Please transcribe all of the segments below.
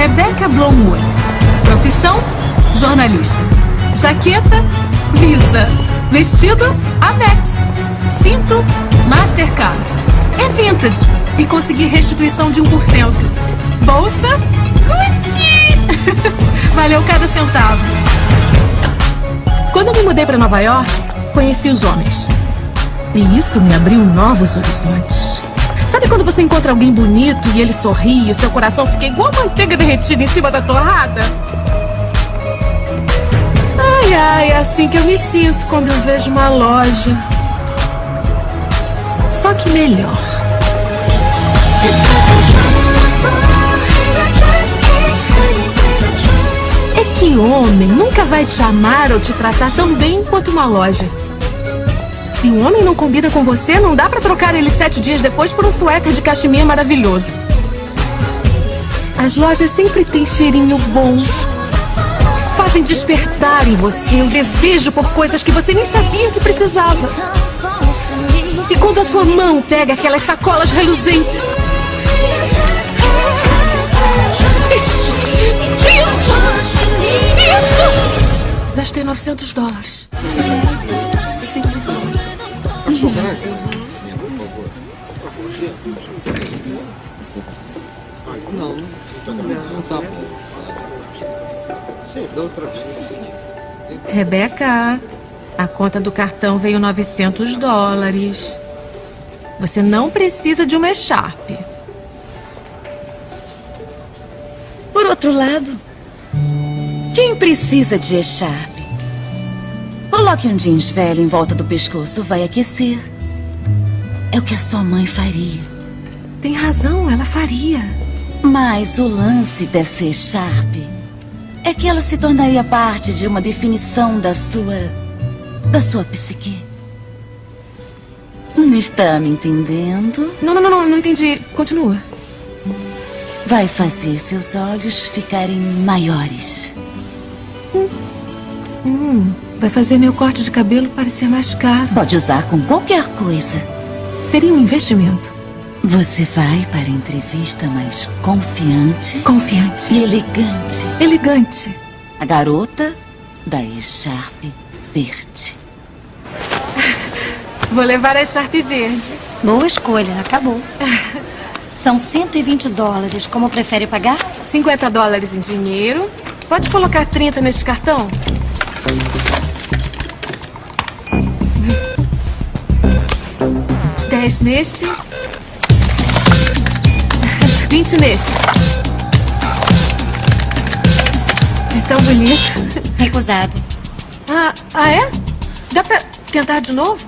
Rebecca Blomwood. Profissão, jornalista. Jaqueta, Visa. Vestido, Amex. Cinto, Mastercard. É vintage e consegui restituição de 1%. Bolsa, Gucci. Valeu cada centavo. Quando eu me mudei para Nova York, conheci os homens. E isso me abriu novos horizontes. Sabe quando você encontra alguém bonito e ele sorri e o seu coração fica igual manteiga derretida em cima da torrada? Ai, ai, é assim que eu me sinto quando eu vejo uma loja. Só que melhor. É que homem nunca vai te amar ou te tratar tão bem quanto uma loja. Se o homem não combina com você, não dá pra trocar ele 7 dias depois por um suéter de cachemir maravilhoso. As lojas sempre têm cheirinho bom. Fazem despertar em você o desejo por coisas que você nem sabia que precisava. E quando a sua mão pega aquelas sacolas reluzentes... Isso! Gastei $900. Não tá bom. Rebeca, a conta do cartão veio $900. Você não precisa de uma echarpe. Por outro lado, quem precisa de echarpe? Coloque um jeans velho em volta do pescoço, vai aquecer. É o que a sua mãe faria. Tem razão, ela faria. Mas o lance dessa echarpe é que ela se tornaria parte de uma definição da sua psique. Está me entendendo? Não entendi. Continua. Vai fazer seus olhos ficarem maiores. Vai fazer meu corte de cabelo parecer mais caro. Pode usar com qualquer coisa. Seria um investimento. Você vai para a entrevista mais confiante. Confiante. E elegante. Elegante. A garota da echarpe verde. Vou levar a echarpe verde. Boa escolha, acabou. São $120. Como prefere pagar? $50 em dinheiro. Pode colocar 30 neste cartão? $10 neste. 20 neste. É tão bonito. Recusado. Ah, é? Dá pra tentar de novo?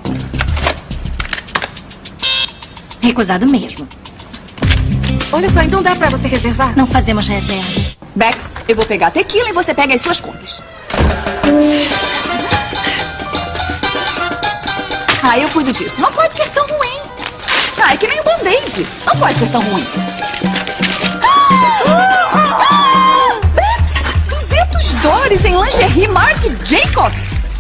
Recusado mesmo. Olha só, então dá pra você reservar? Não fazemos reserva. Bex, eu vou pegar tequila e você pega as suas contas. Eu cuido disso. Não pode ser tão ruim. É que nem o Band-Aid. Não pode ser tão ruim. Bex, $200 em lingerie Marc Jacobs.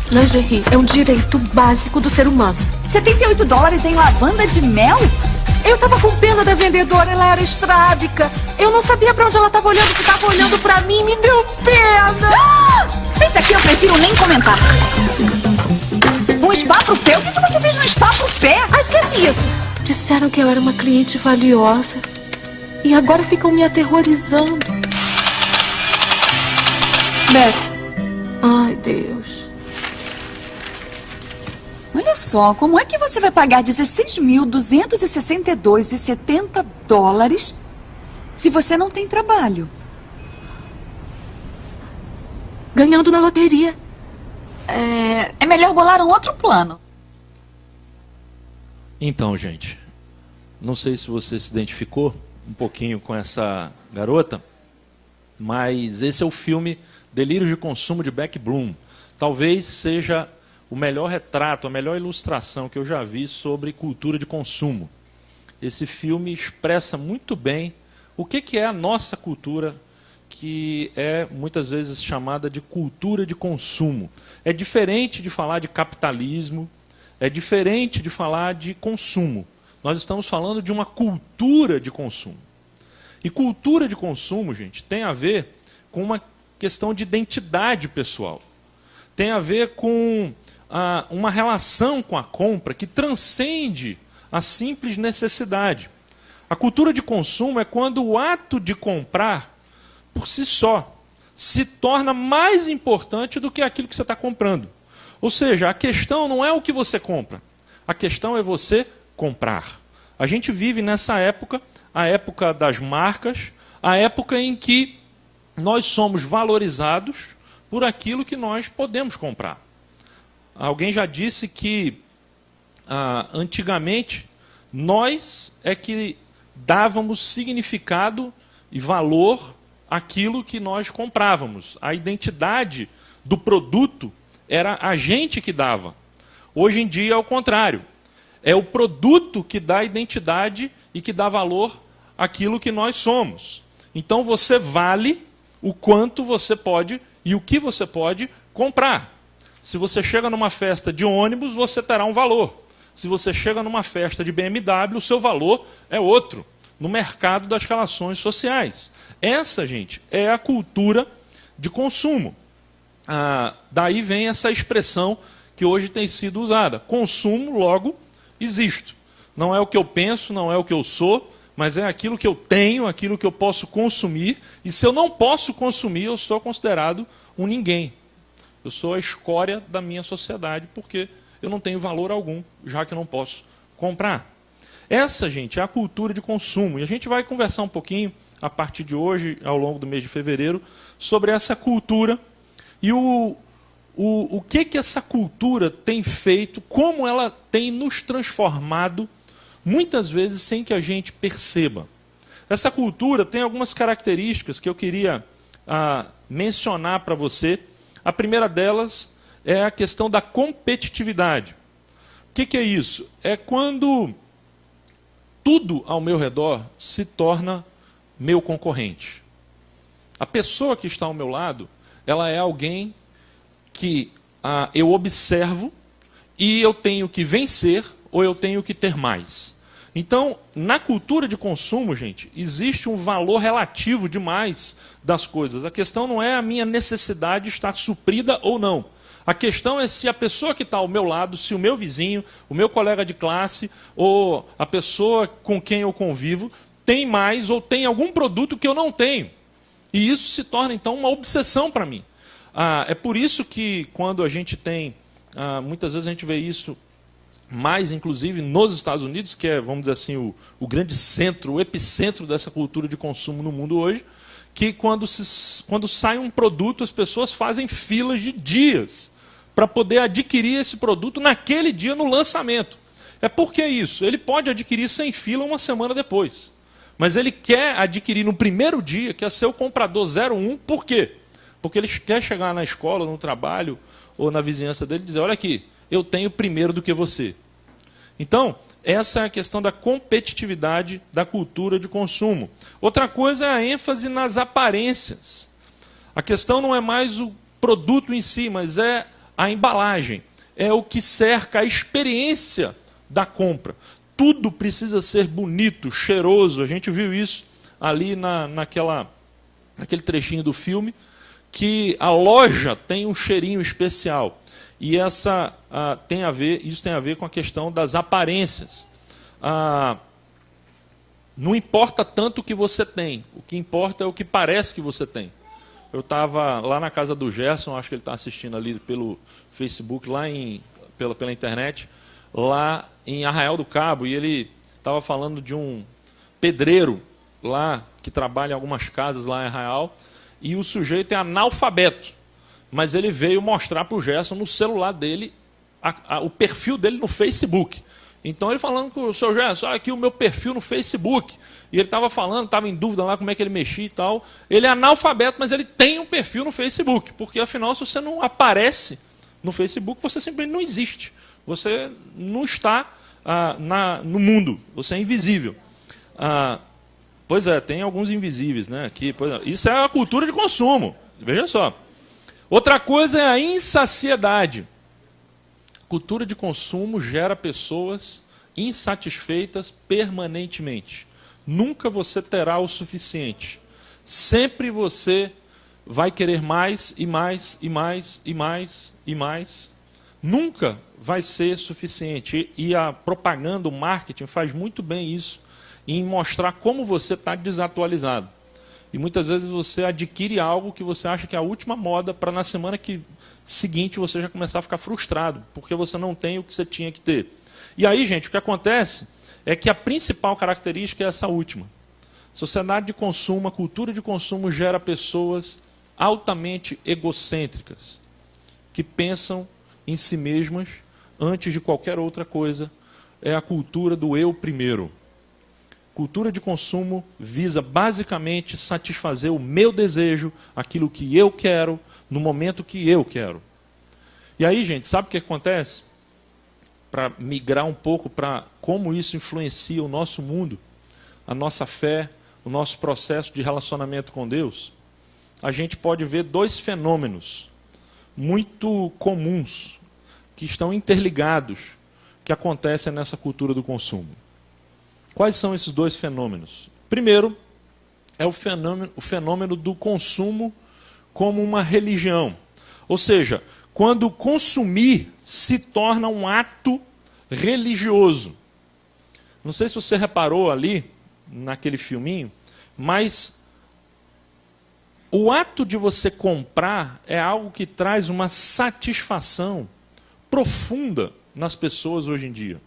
Lingerie é um direito básico do ser humano. $78 em lavanda de mel? Eu tava com pena da vendedora, ela era estrábica. Eu não sabia pra onde ela tava olhando, se tava olhando pra mim, me deu pena. Esse aqui eu prefiro nem comentar. Um spa pro pé? O que você fez no spa pro pé? Esqueci isso. Disseram que eu era uma cliente valiosa. E agora ficam me aterrorizando. Bex. Ai, Deus. Olha só, como é que você vai pagar $16.262,70 se você não tem trabalho? Ganhando na loteria. É melhor bolar um outro plano. Então, gente, não sei se você se identificou um pouquinho com essa garota, mas esse é o filme Delírios de Consumo de Beck Bloom. Talvez seja o melhor retrato, a melhor ilustração que eu já vi sobre cultura de consumo. Esse filme expressa muito bem o que é a nossa cultura, que é muitas vezes chamada de cultura de consumo. É diferente de falar de capitalismo, é diferente de falar de consumo. Nós estamos falando de uma cultura de consumo. E cultura de consumo, gente, tem a ver com uma questão de identidade pessoal. Tem a ver com uma relação com a compra que transcende a simples necessidade. A cultura de consumo é quando o ato de comprar, por si só, se torna mais importante do que aquilo que você está comprando. Ou seja, a questão não é o que você compra, a questão é você comprar. A gente vive nessa época, a época das marcas, a época em que nós somos valorizados por aquilo que nós podemos comprar. Alguém já disse que, antigamente, nós é que dávamos significado e valor àquilo que nós comprávamos. A identidade do produto era a gente que dava. Hoje em dia é o contrário. É o produto que dá identidade e que dá valor àquilo que nós somos. Então você vale o quanto você pode e o que você pode comprar. Se você chega numa festa de ônibus, você terá um valor. Se você chega numa festa de BMW, o seu valor é outro, no mercado das relações sociais. Essa, gente, é a cultura de consumo. Daí vem essa expressão que hoje tem sido usada. Consumo, logo, existo. Não é o que eu penso, não é o que eu sou, mas é aquilo que eu tenho, aquilo que eu posso consumir. E se eu não posso consumir, eu sou considerado um ninguém. Eu sou a escória da minha sociedade, porque eu não tenho valor algum, já que eu não posso comprar. Essa, gente, é a cultura de consumo. E a gente vai conversar um pouquinho, a partir de hoje, ao longo do mês de fevereiro, sobre essa cultura e o que essa cultura tem feito, como ela tem nos transformado, muitas vezes sem que a gente perceba. Essa cultura tem algumas características que eu queria mencionar para você. A primeira delas é a questão da competitividade. O que é isso? É quando tudo ao meu redor se torna meu concorrente. A pessoa que está ao meu lado, ela é alguém que eu observo e eu tenho que vencer ou eu tenho que ter mais. Então, na cultura de consumo, gente, existe um valor relativo demais das coisas. A questão não é a minha necessidade estar suprida ou não. A questão é se a pessoa que está ao meu lado, se o meu vizinho, o meu colega de classe ou a pessoa com quem eu convivo tem mais ou tem algum produto que eu não tenho. E isso se torna, então, uma obsessão para mim. É por isso que quando a gente tem, muitas vezes a gente vê isso mais, inclusive, nos Estados Unidos, que é, vamos dizer assim, o grande centro, o epicentro dessa cultura de consumo no mundo hoje, que quando sai um produto, as pessoas fazem filas de dias para poder adquirir esse produto naquele dia, no lançamento. É porque isso, ele pode adquirir sem fila uma semana depois. Mas ele quer adquirir no primeiro dia, quer ser o comprador 01, por quê? Porque ele quer chegar na escola, no trabalho, ou na vizinhança dele e dizer, olha aqui, eu tenho primeiro do que você. Então, essa é a questão da competitividade da cultura de consumo. Outra coisa é a ênfase nas aparências. A questão não é mais o produto em si, mas é a embalagem. É o que cerca a experiência da compra. Tudo precisa ser bonito, cheiroso. A gente viu isso ali naquele trechinho do filme, que a loja tem um cheirinho especial. E isso tem a ver com a questão das aparências. Não importa tanto o que você tem, o que importa é o que parece que você tem. Eu estava lá na casa do Gerson, acho que ele está assistindo ali pelo Facebook, pela internet, lá em Arraial do Cabo, e ele estava falando de um pedreiro lá, que trabalha em algumas casas lá em Arraial, e o sujeito é analfabeto. Mas ele veio mostrar para o Gerson no celular dele o perfil dele no Facebook. Então ele falando com o seu Gerson, olha aqui o meu perfil no Facebook. E ele estava falando, estava em dúvida lá como é que ele mexia e tal. Ele é analfabeto, mas ele tem um perfil no Facebook. Porque afinal, se você não aparece no Facebook, você simplesmente não existe. Você não está no mundo, você é invisível. Pois é, tem alguns invisíveis, né? Aqui, isso é a cultura de consumo. Veja só. Outra coisa é a insaciedade. Cultura de consumo gera pessoas insatisfeitas permanentemente. nunca você terá o suficiente. Sempre você vai querer mais e mais e mais e mais e mais. Nunca vai ser suficiente. E a propaganda, o marketing faz muito bem isso, em mostrar como você está desatualizado. E muitas vezes você adquire algo que você acha que é a última moda, para na semana seguinte você já começar a ficar frustrado, porque você não tem o que você tinha que ter. E aí, gente, o que acontece é que a principal característica é essa última. Sociedade de consumo, a cultura de consumo gera pessoas altamente egocêntricas, que pensam em si mesmas antes de qualquer outra coisa. É a cultura do eu primeiro. Cultura de consumo visa basicamente satisfazer o meu desejo, aquilo que eu quero, no momento que eu quero. E aí, gente, sabe o que acontece? Para migrar um pouco para como isso influencia o nosso mundo, a nossa fé, o nosso processo de relacionamento com Deus, a gente pode ver dois fenômenos muito comuns, que estão interligados, que acontecem nessa cultura do consumo. Quais são esses dois fenômenos? Primeiro, é o fenômeno do consumo como uma religião. Ou seja, quando consumir se torna um ato religioso. Não sei se você reparou ali, naquele filminho, mas o ato de você comprar é algo que traz uma satisfação profunda nas pessoas hoje em dia.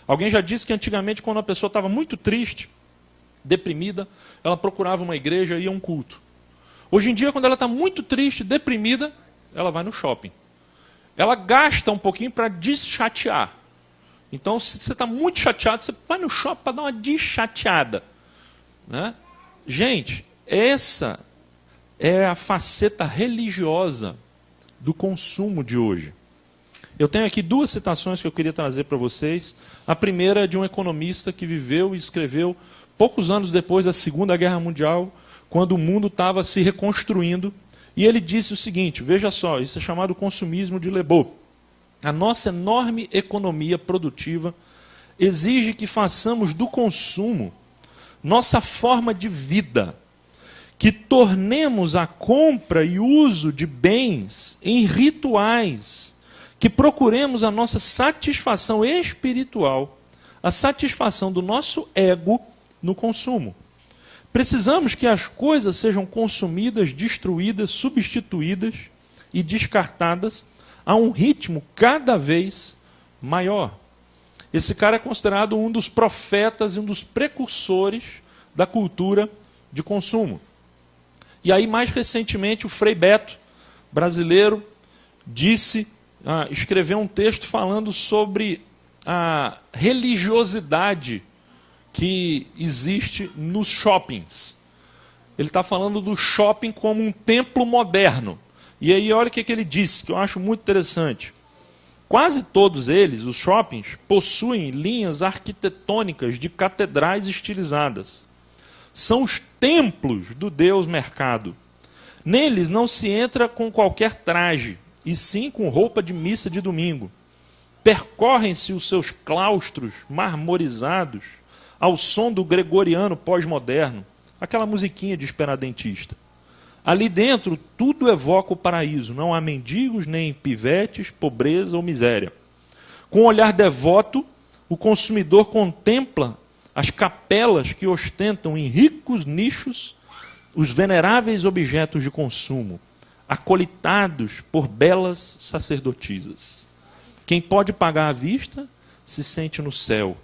Alguém já disse que antigamente, quando a pessoa estava muito triste, deprimida, ela procurava uma igreja e ia a um culto. Hoje em dia, quando ela está muito triste, deprimida, ela vai no shopping. Ela gasta um pouquinho para deschatear. Então, se você está muito chateado, você vai no shopping para dar uma deschateada. Né? Gente, essa é a faceta religiosa do consumo de hoje. Eu tenho aqui duas citações que eu queria trazer para vocês. A primeira é de um economista que viveu e escreveu poucos anos depois da Segunda Guerra Mundial, quando o mundo estava se reconstruindo. E ele disse o seguinte, veja só, isso é chamado consumismo de Lebot. A nossa enorme economia produtiva exige que façamos do consumo nossa forma de vida, que tornemos a compra e uso de bens em rituais, que procuremos a nossa satisfação espiritual, a satisfação do nosso ego no consumo. Precisamos que as coisas sejam consumidas, destruídas, substituídas e descartadas a um ritmo cada vez maior. Esse cara é considerado um dos profetas e um dos precursores da cultura de consumo. E aí, mais recentemente, o Frei Beto, brasileiro, escreveu um texto falando sobre a religiosidade que existe nos shoppings. Ele está falando do shopping como um templo moderno. E aí, olha o que ele disse, que eu acho muito interessante. Quase todos eles, os shoppings, possuem linhas arquitetônicas de catedrais estilizadas. São os templos do Deus mercado. Neles não se entra com qualquer traje, e sim com roupa de missa de domingo. Percorrem-se os seus claustros marmorizados ao som do gregoriano pós-moderno, aquela musiquinha de esperadentista. Ali dentro tudo evoca o paraíso, não há mendigos, nem pivetes, pobreza ou miséria. Com um olhar devoto, o consumidor contempla as capelas que ostentam em ricos nichos os veneráveis objetos de consumo, acolitados por belas sacerdotisas. Quem pode pagar à vista, se sente no céu.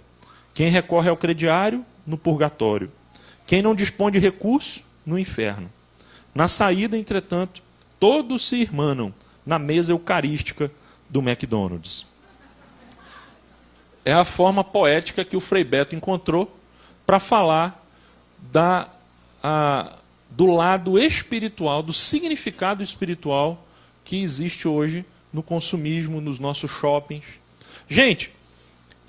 Quem recorre ao crediário, no purgatório. Quem não dispõe de recurso, no inferno. Na saída, entretanto, todos se irmanam na mesa eucarística do McDonald's. É a forma poética que o Frei Beto encontrou para falar do lado espiritual, do significado espiritual que existe hoje no consumismo, nos nossos shoppings. Gente,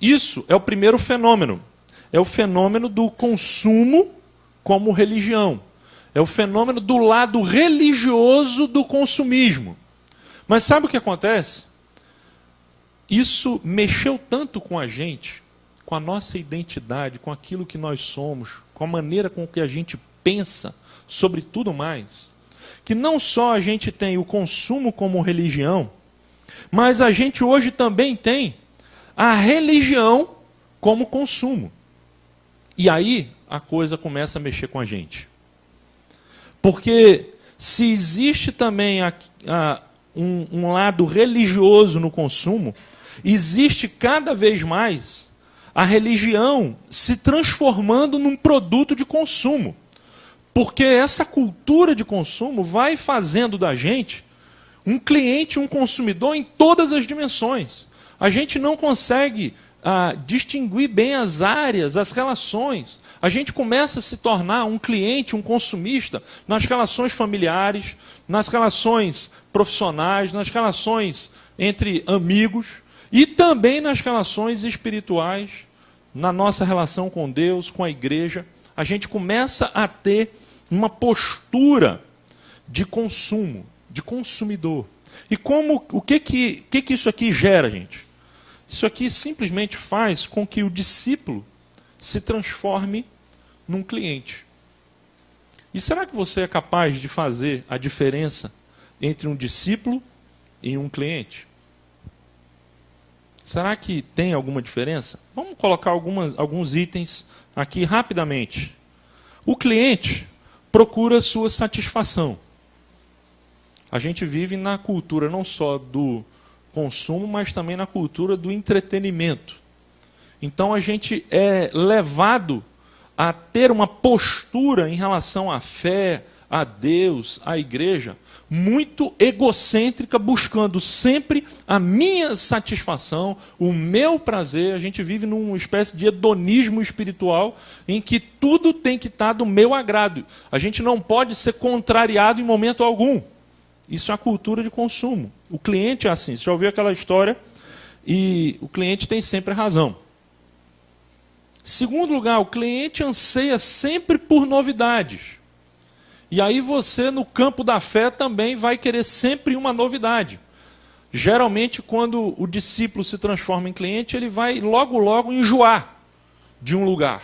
isso é o primeiro fenômeno. É o fenômeno do consumo como religião. É o fenômeno do lado religioso do consumismo. Mas sabe o que acontece? Isso mexeu tanto com a gente, com a nossa identidade, com aquilo que nós somos, com a maneira com que a gente pensa sobre tudo mais, que não só a gente tem o consumo como religião, mas a gente hoje também tem a religião como consumo. E aí a coisa começa a mexer com a gente. Porque se existe também um lado religioso no consumo, existe cada vez mais a religião se transformando num produto de consumo. Porque essa cultura de consumo vai fazendo da gente um cliente, um consumidor em todas as dimensões. A gente não consegue distinguir bem as áreas, as relações. A gente começa a se tornar um cliente, um consumista nas relações familiares, nas relações profissionais, nas relações entre amigos e também nas relações espirituais, na nossa relação com Deus, com a igreja. A gente começa a ter uma postura de consumo, de consumidor. E o que isso aqui gera, gente? Isso aqui simplesmente faz com que o discípulo se transforme num cliente. E será que você é capaz de fazer a diferença entre um discípulo e um cliente? Será que tem alguma diferença? Vamos colocar alguns itens aqui rapidamente. O cliente procura sua satisfação. A gente vive na cultura não só do consumo, mas também na cultura do entretenimento. Então a gente é levado a ter uma postura em relação à fé, a Deus, à igreja, muito egocêntrica, buscando sempre a minha satisfação, o meu prazer. A gente vive numa espécie de hedonismo espiritual em que tudo tem que estar do meu agrado. A gente não pode ser contrariado em momento algum. Isso é a cultura de consumo. O cliente é assim. Você já ouviu aquela história? E o cliente tem sempre razão. Segundo lugar, o cliente anseia sempre por novidades. E aí você, no campo da fé, também vai querer sempre uma novidade. Geralmente, quando o discípulo se transforma em cliente, ele vai logo enjoar de um lugar.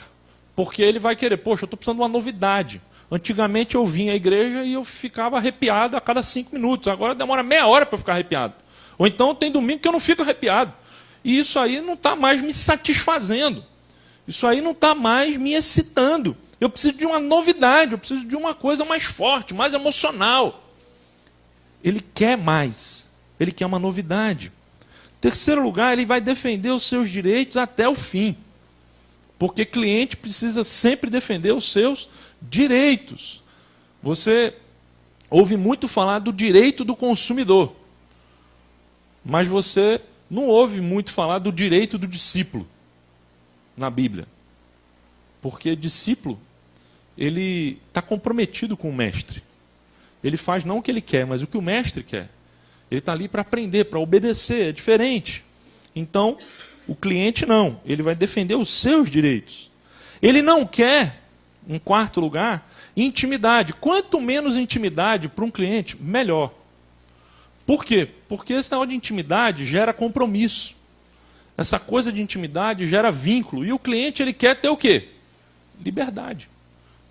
Porque ele vai querer, poxa, eu estou precisando de uma novidade. Antigamente eu vinha à igreja e eu ficava arrepiado a cada 5 minutos. Agora demora meia hora para eu ficar arrepiado. Ou então tem domingo que eu não fico arrepiado. E isso aí não está mais me satisfazendo. Isso aí não está mais me excitando. Eu preciso de uma novidade, eu preciso de uma coisa mais forte, mais emocional. Ele quer mais. Ele quer uma novidade. Terceiro lugar, ele vai defender os seus direitos até o fim. Porque cliente precisa sempre defender os seus direitos. Você ouve muito falar do direito do consumidor. Mas você não ouve muito falar do direito do discípulo na Bíblia. Porque discípulo, ele está comprometido com o mestre. Ele faz não o que ele quer, mas o que o mestre quer. Ele está ali para aprender, para obedecer, é diferente. Então, o cliente não, ele vai defender os seus direitos. Ele não quer, em quarto lugar, intimidade. Quanto menos intimidade para um cliente, melhor. Por quê? Porque esse negócio de intimidade gera compromisso. Essa coisa de intimidade gera vínculo. E o cliente, ele quer ter o quê? Liberdade.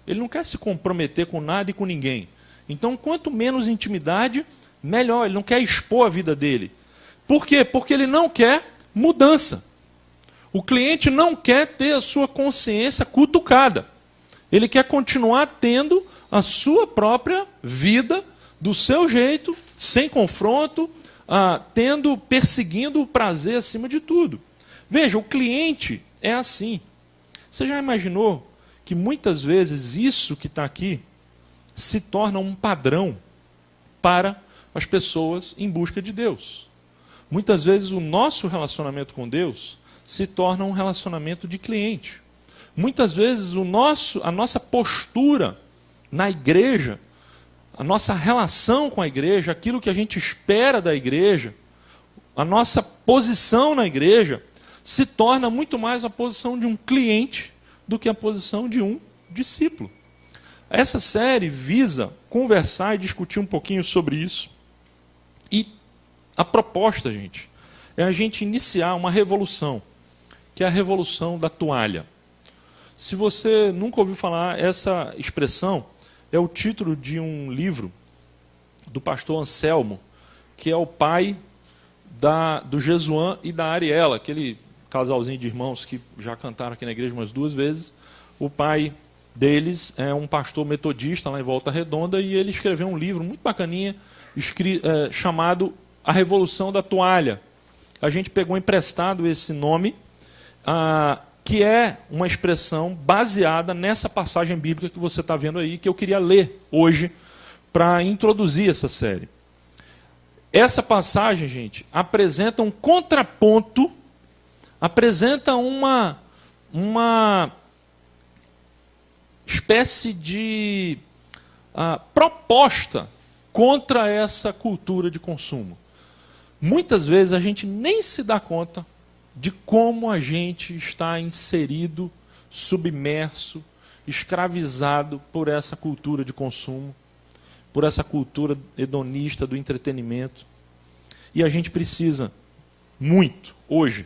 Ele não quer se comprometer com nada e com ninguém. Então, quanto menos intimidade, melhor. Ele não quer expor a vida dele. Por quê? Porque ele não quer mudança. O cliente não quer ter a sua consciência cutucada. Ele quer continuar tendo a sua própria vida, do seu jeito, sem confronto, perseguindo o prazer acima de tudo. Veja, o cliente é assim. Você já imaginou que muitas vezes isso que está aqui se torna um padrão para as pessoas em busca de Deus? Muitas vezes o nosso relacionamento com Deus se torna um relacionamento de cliente. Muitas vezes a nossa postura na igreja, a nossa relação com a igreja, aquilo que a gente espera da igreja, a nossa posição na igreja, se torna muito mais a posição de um cliente do que a posição de um discípulo. Essa série visa conversar e discutir um pouquinho sobre isso. E a proposta, gente, é a gente iniciar uma revolução, que é a revolução da toalha. Se você nunca ouviu falar, essa expressão é o título de um livro do pastor Anselmo, que é o pai do Jesuan e da Ariela, aquele casalzinho de irmãos que já cantaram aqui na igreja umas 2 vezes. O pai deles é um pastor metodista lá em Volta Redonda, e ele escreveu um livro muito bacaninha chamado A Revolução da Toalha. A gente pegou emprestado esse nome, que é uma expressão baseada nessa passagem bíblica que você está vendo aí, que eu queria ler hoje para introduzir essa série. Essa passagem, gente, apresenta um contraponto, apresenta uma espécie de proposta contra essa cultura de consumo. Muitas vezes a gente nem se dá conta de como a gente está inserido, submerso, escravizado por essa cultura de consumo, por essa cultura hedonista do entretenimento. E a gente precisa muito, hoje,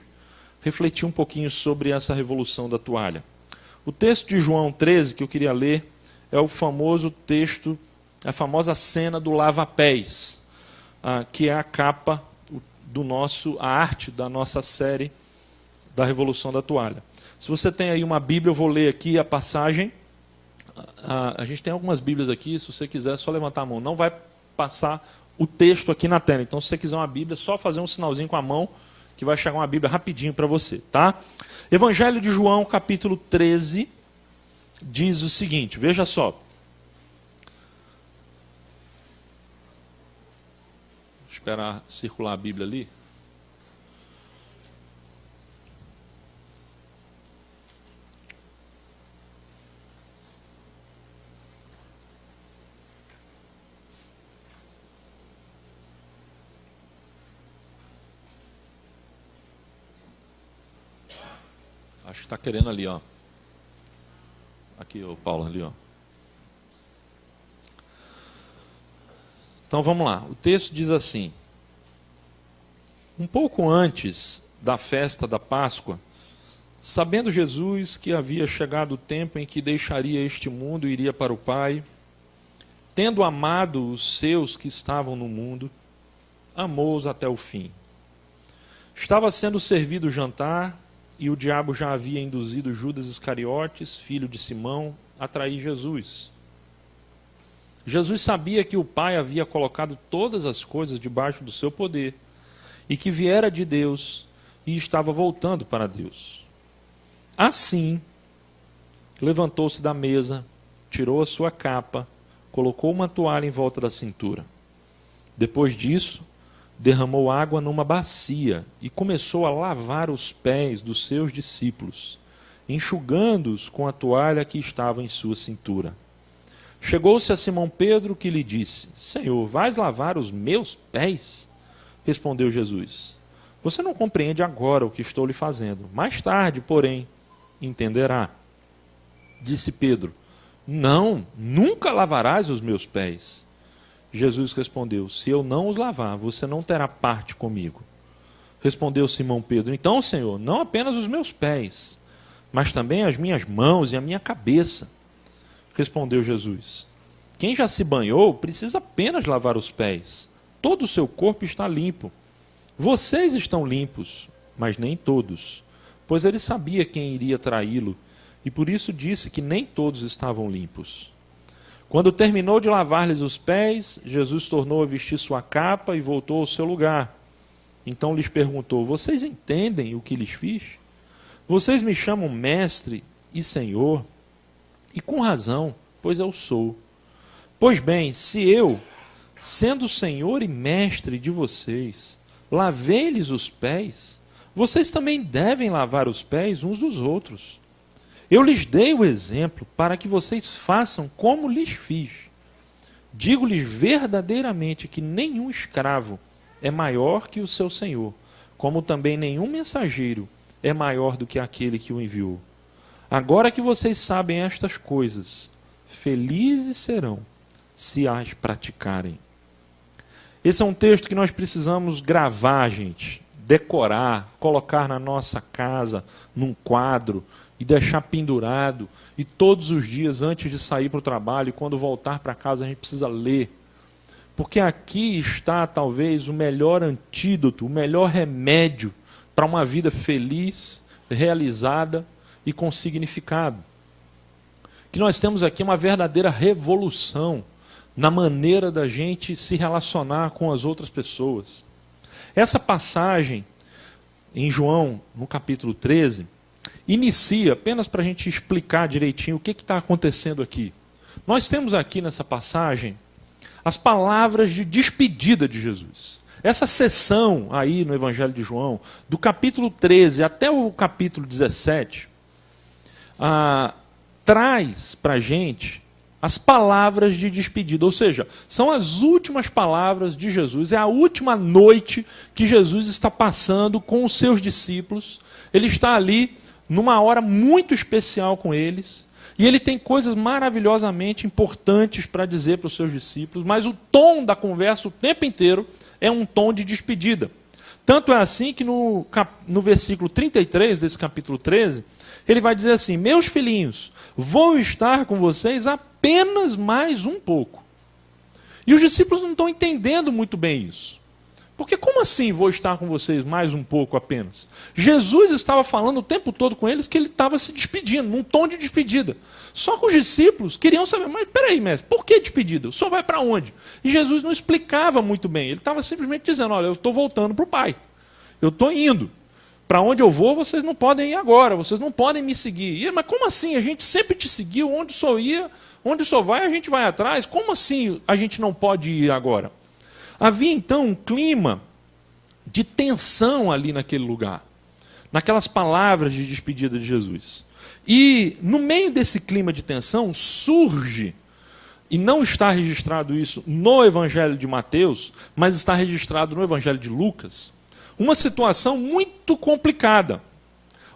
refletir um pouquinho sobre essa revolução da toalha. O texto de João 13, que eu queria ler, é o famoso texto, a famosa cena do lava-pés, que é a capa a arte da nossa série da Revolução da Toalha. Se você tem aí uma Bíblia, eu vou ler aqui a passagem. A gente tem algumas Bíblias aqui, se você quiser, é só levantar a mão. Não vai passar o texto aqui na tela. Então, se você quiser uma Bíblia, é só fazer um sinalzinho com a mão, que vai chegar uma Bíblia rapidinho para você, tá? Evangelho de João, capítulo 13, diz o seguinte, veja só. Vou esperar circular a Bíblia ali. Acho que está querendo ali, ó. Aqui, o Paulo, ali, ó. Então vamos lá. O texto diz assim: um pouco antes da festa da Páscoa, sabendo Jesus que havia chegado o tempo em que deixaria este mundo e iria para o Pai, tendo amado os seus que estavam no mundo, amou-os até o fim. Estava sendo servido o jantar, e o diabo já havia induzido Judas Iscariotes, filho de Simão, a trair Jesus. Jesus sabia que o Pai havia colocado todas as coisas debaixo do seu poder, e que viera de Deus e estava voltando para Deus. Assim, levantou-se da mesa, tirou a sua capa, colocou uma toalha em volta da cintura. Depois disso, derramou água numa bacia e começou a lavar os pés dos seus discípulos, enxugando-os com a toalha que estava em sua cintura. Chegou-se a Simão Pedro, que lhe disse: Senhor, vais lavar os meus pés? Respondeu Jesus: Você não compreende agora o que estou lhe fazendo. Mais tarde, porém, entenderá. Disse Pedro: Não, nunca lavarás os meus pés. Jesus respondeu: Se eu não os lavar, você não terá parte comigo. Respondeu Simão Pedro: Então, Senhor, não apenas os meus pés, mas também as minhas mãos e a minha cabeça. Respondeu Jesus: Quem já se banhou precisa apenas lavar os pés. Todo o seu corpo está limpo. Vocês estão limpos, mas nem todos. Pois ele sabia quem iria traí-lo, e por isso disse que nem todos estavam limpos. Quando terminou de lavar-lhes os pés, Jesus tornou a vestir sua capa e voltou ao seu lugar. Então lhes perguntou: Vocês entendem o que lhes fiz? Vocês me chamam mestre e senhor, e com razão, pois eu sou. Pois bem, se eu, sendo senhor e mestre de vocês, lavei-lhes os pés, vocês também devem lavar os pés uns dos outros. Eu lhes dei o exemplo para que vocês façam como lhes fiz. Digo-lhes verdadeiramente que nenhum escravo é maior que o seu senhor, como também nenhum mensageiro é maior do que aquele que o enviou. Agora que vocês sabem estas coisas, felizes serão se as praticarem. Esse é um texto que nós precisamos gravar, gente, decorar, colocar na nossa casa, num quadro, e deixar pendurado, e todos os dias antes de sair para o trabalho, e quando voltar para casa a gente precisa ler. Porque aqui está talvez o melhor antídoto, o melhor remédio para uma vida feliz, realizada e com significado. Que nós temos aqui uma verdadeira revolução na maneira da gente se relacionar com as outras pessoas. Essa passagem em João, no capítulo 13, inicia, apenas para a gente explicar direitinho o que está acontecendo aqui. Nós temos aqui nessa passagem as palavras de despedida de Jesus. Essa sessão aí no Evangelho de João, do capítulo 13 até o capítulo 17, traz para a gente as palavras de despedida, ou seja, são as últimas palavras de Jesus, é a última noite que Jesus está passando com os seus discípulos, ele está ali numa hora muito especial com eles, e ele tem coisas maravilhosamente importantes para dizer para os seus discípulos, mas o tom da conversa o tempo inteiro é um tom de despedida. Tanto é assim que no versículo 33 desse capítulo 13, ele vai dizer assim: meus filhinhos, vou estar com vocês apenas mais um pouco. E os discípulos não estão entendendo muito bem isso. Porque como assim vou estar com vocês mais um pouco apenas? Jesus estava falando o tempo todo com eles que ele estava se despedindo, num tom de despedida. Só que os discípulos queriam saber, mas peraí, mestre, por que despedida? O senhor vai para onde? E Jesus não explicava muito bem. Ele estava simplesmente dizendo, olha, eu estou voltando para o Pai. Eu estou indo. Para onde eu vou, vocês não podem ir agora, vocês não podem me seguir. Mas como assim? A gente sempre te seguiu, onde o senhor ia, onde o senhor vai, a gente vai atrás. Como assim a gente não pode ir agora? Havia então um clima de tensão ali naquele lugar, naquelas palavras de despedida de Jesus. E no meio desse clima de tensão surge, e não está registrado isso no Evangelho de Mateus, mas está registrado no Evangelho de Lucas, uma situação muito complicada.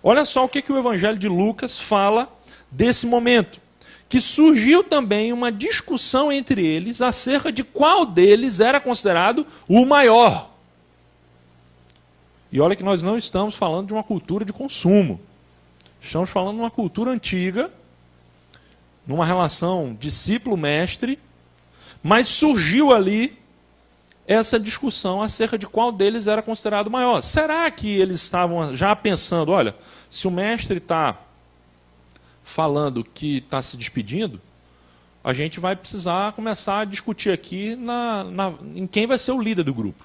Olha só o que o Evangelho de Lucas fala desse momento. Que surgiu também uma discussão entre eles acerca de qual deles era considerado o maior. E olha que nós não estamos falando de uma cultura de consumo. Estamos falando de uma cultura antiga, numa relação discípulo-mestre, mas surgiu ali essa discussão acerca de qual deles era considerado o maior. Será que eles estavam já pensando, olha, se o mestre está falando que está se despedindo, a gente vai precisar começar a discutir aqui em quem vai ser o líder do grupo.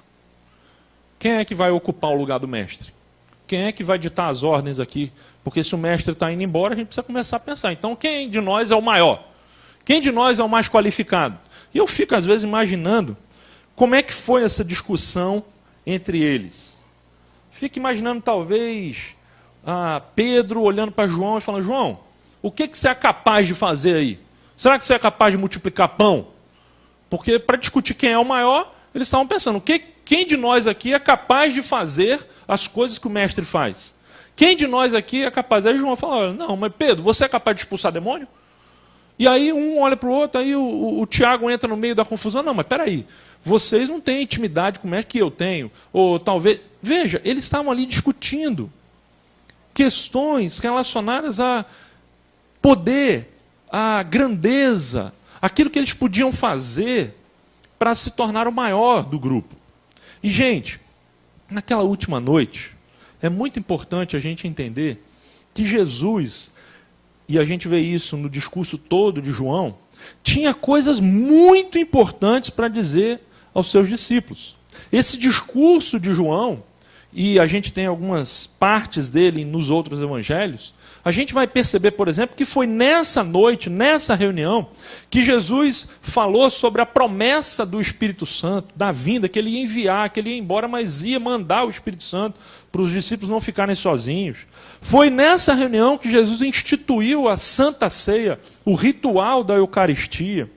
Quem é que vai ocupar o lugar do mestre? Quem é que vai ditar as ordens aqui? Porque se o mestre está indo embora, a gente precisa começar a pensar. Então, quem de nós é o maior? Quem de nós é o mais qualificado? E eu fico, às vezes, imaginando como é que foi essa discussão entre eles. Fico imaginando, talvez, Pedro olhando para João e falando, João, o que você é capaz de fazer aí? Será que você é capaz de multiplicar pão? Porque para discutir quem é o maior, eles estavam pensando, quem de nós aqui é capaz de fazer as coisas que o mestre faz? Quem de nós aqui é capaz? Aí João fala, não, mas Pedro, você é capaz de expulsar demônio? E aí um olha para o outro, aí o Tiago entra no meio da confusão, não, mas peraí, vocês não têm intimidade com o mestre que eu tenho, ou talvez... Veja, eles estavam ali discutindo questões relacionadas a poder, a grandeza, aquilo que eles podiam fazer para se tornar o maior do grupo. E, gente, naquela última noite, é muito importante a gente entender que Jesus, e a gente vê isso no discurso todo de João, tinha coisas muito importantes para dizer aos seus discípulos. Esse discurso de João, e a gente tem algumas partes dele nos outros evangelhos, a gente vai perceber, por exemplo, que foi nessa noite, nessa reunião, que Jesus falou sobre a promessa do Espírito Santo, da vinda, que ele ia enviar, que ele ia embora, mas ia mandar o Espírito Santo para os discípulos não ficarem sozinhos. Foi nessa reunião que Jesus instituiu a Santa Ceia, o ritual da Eucaristia.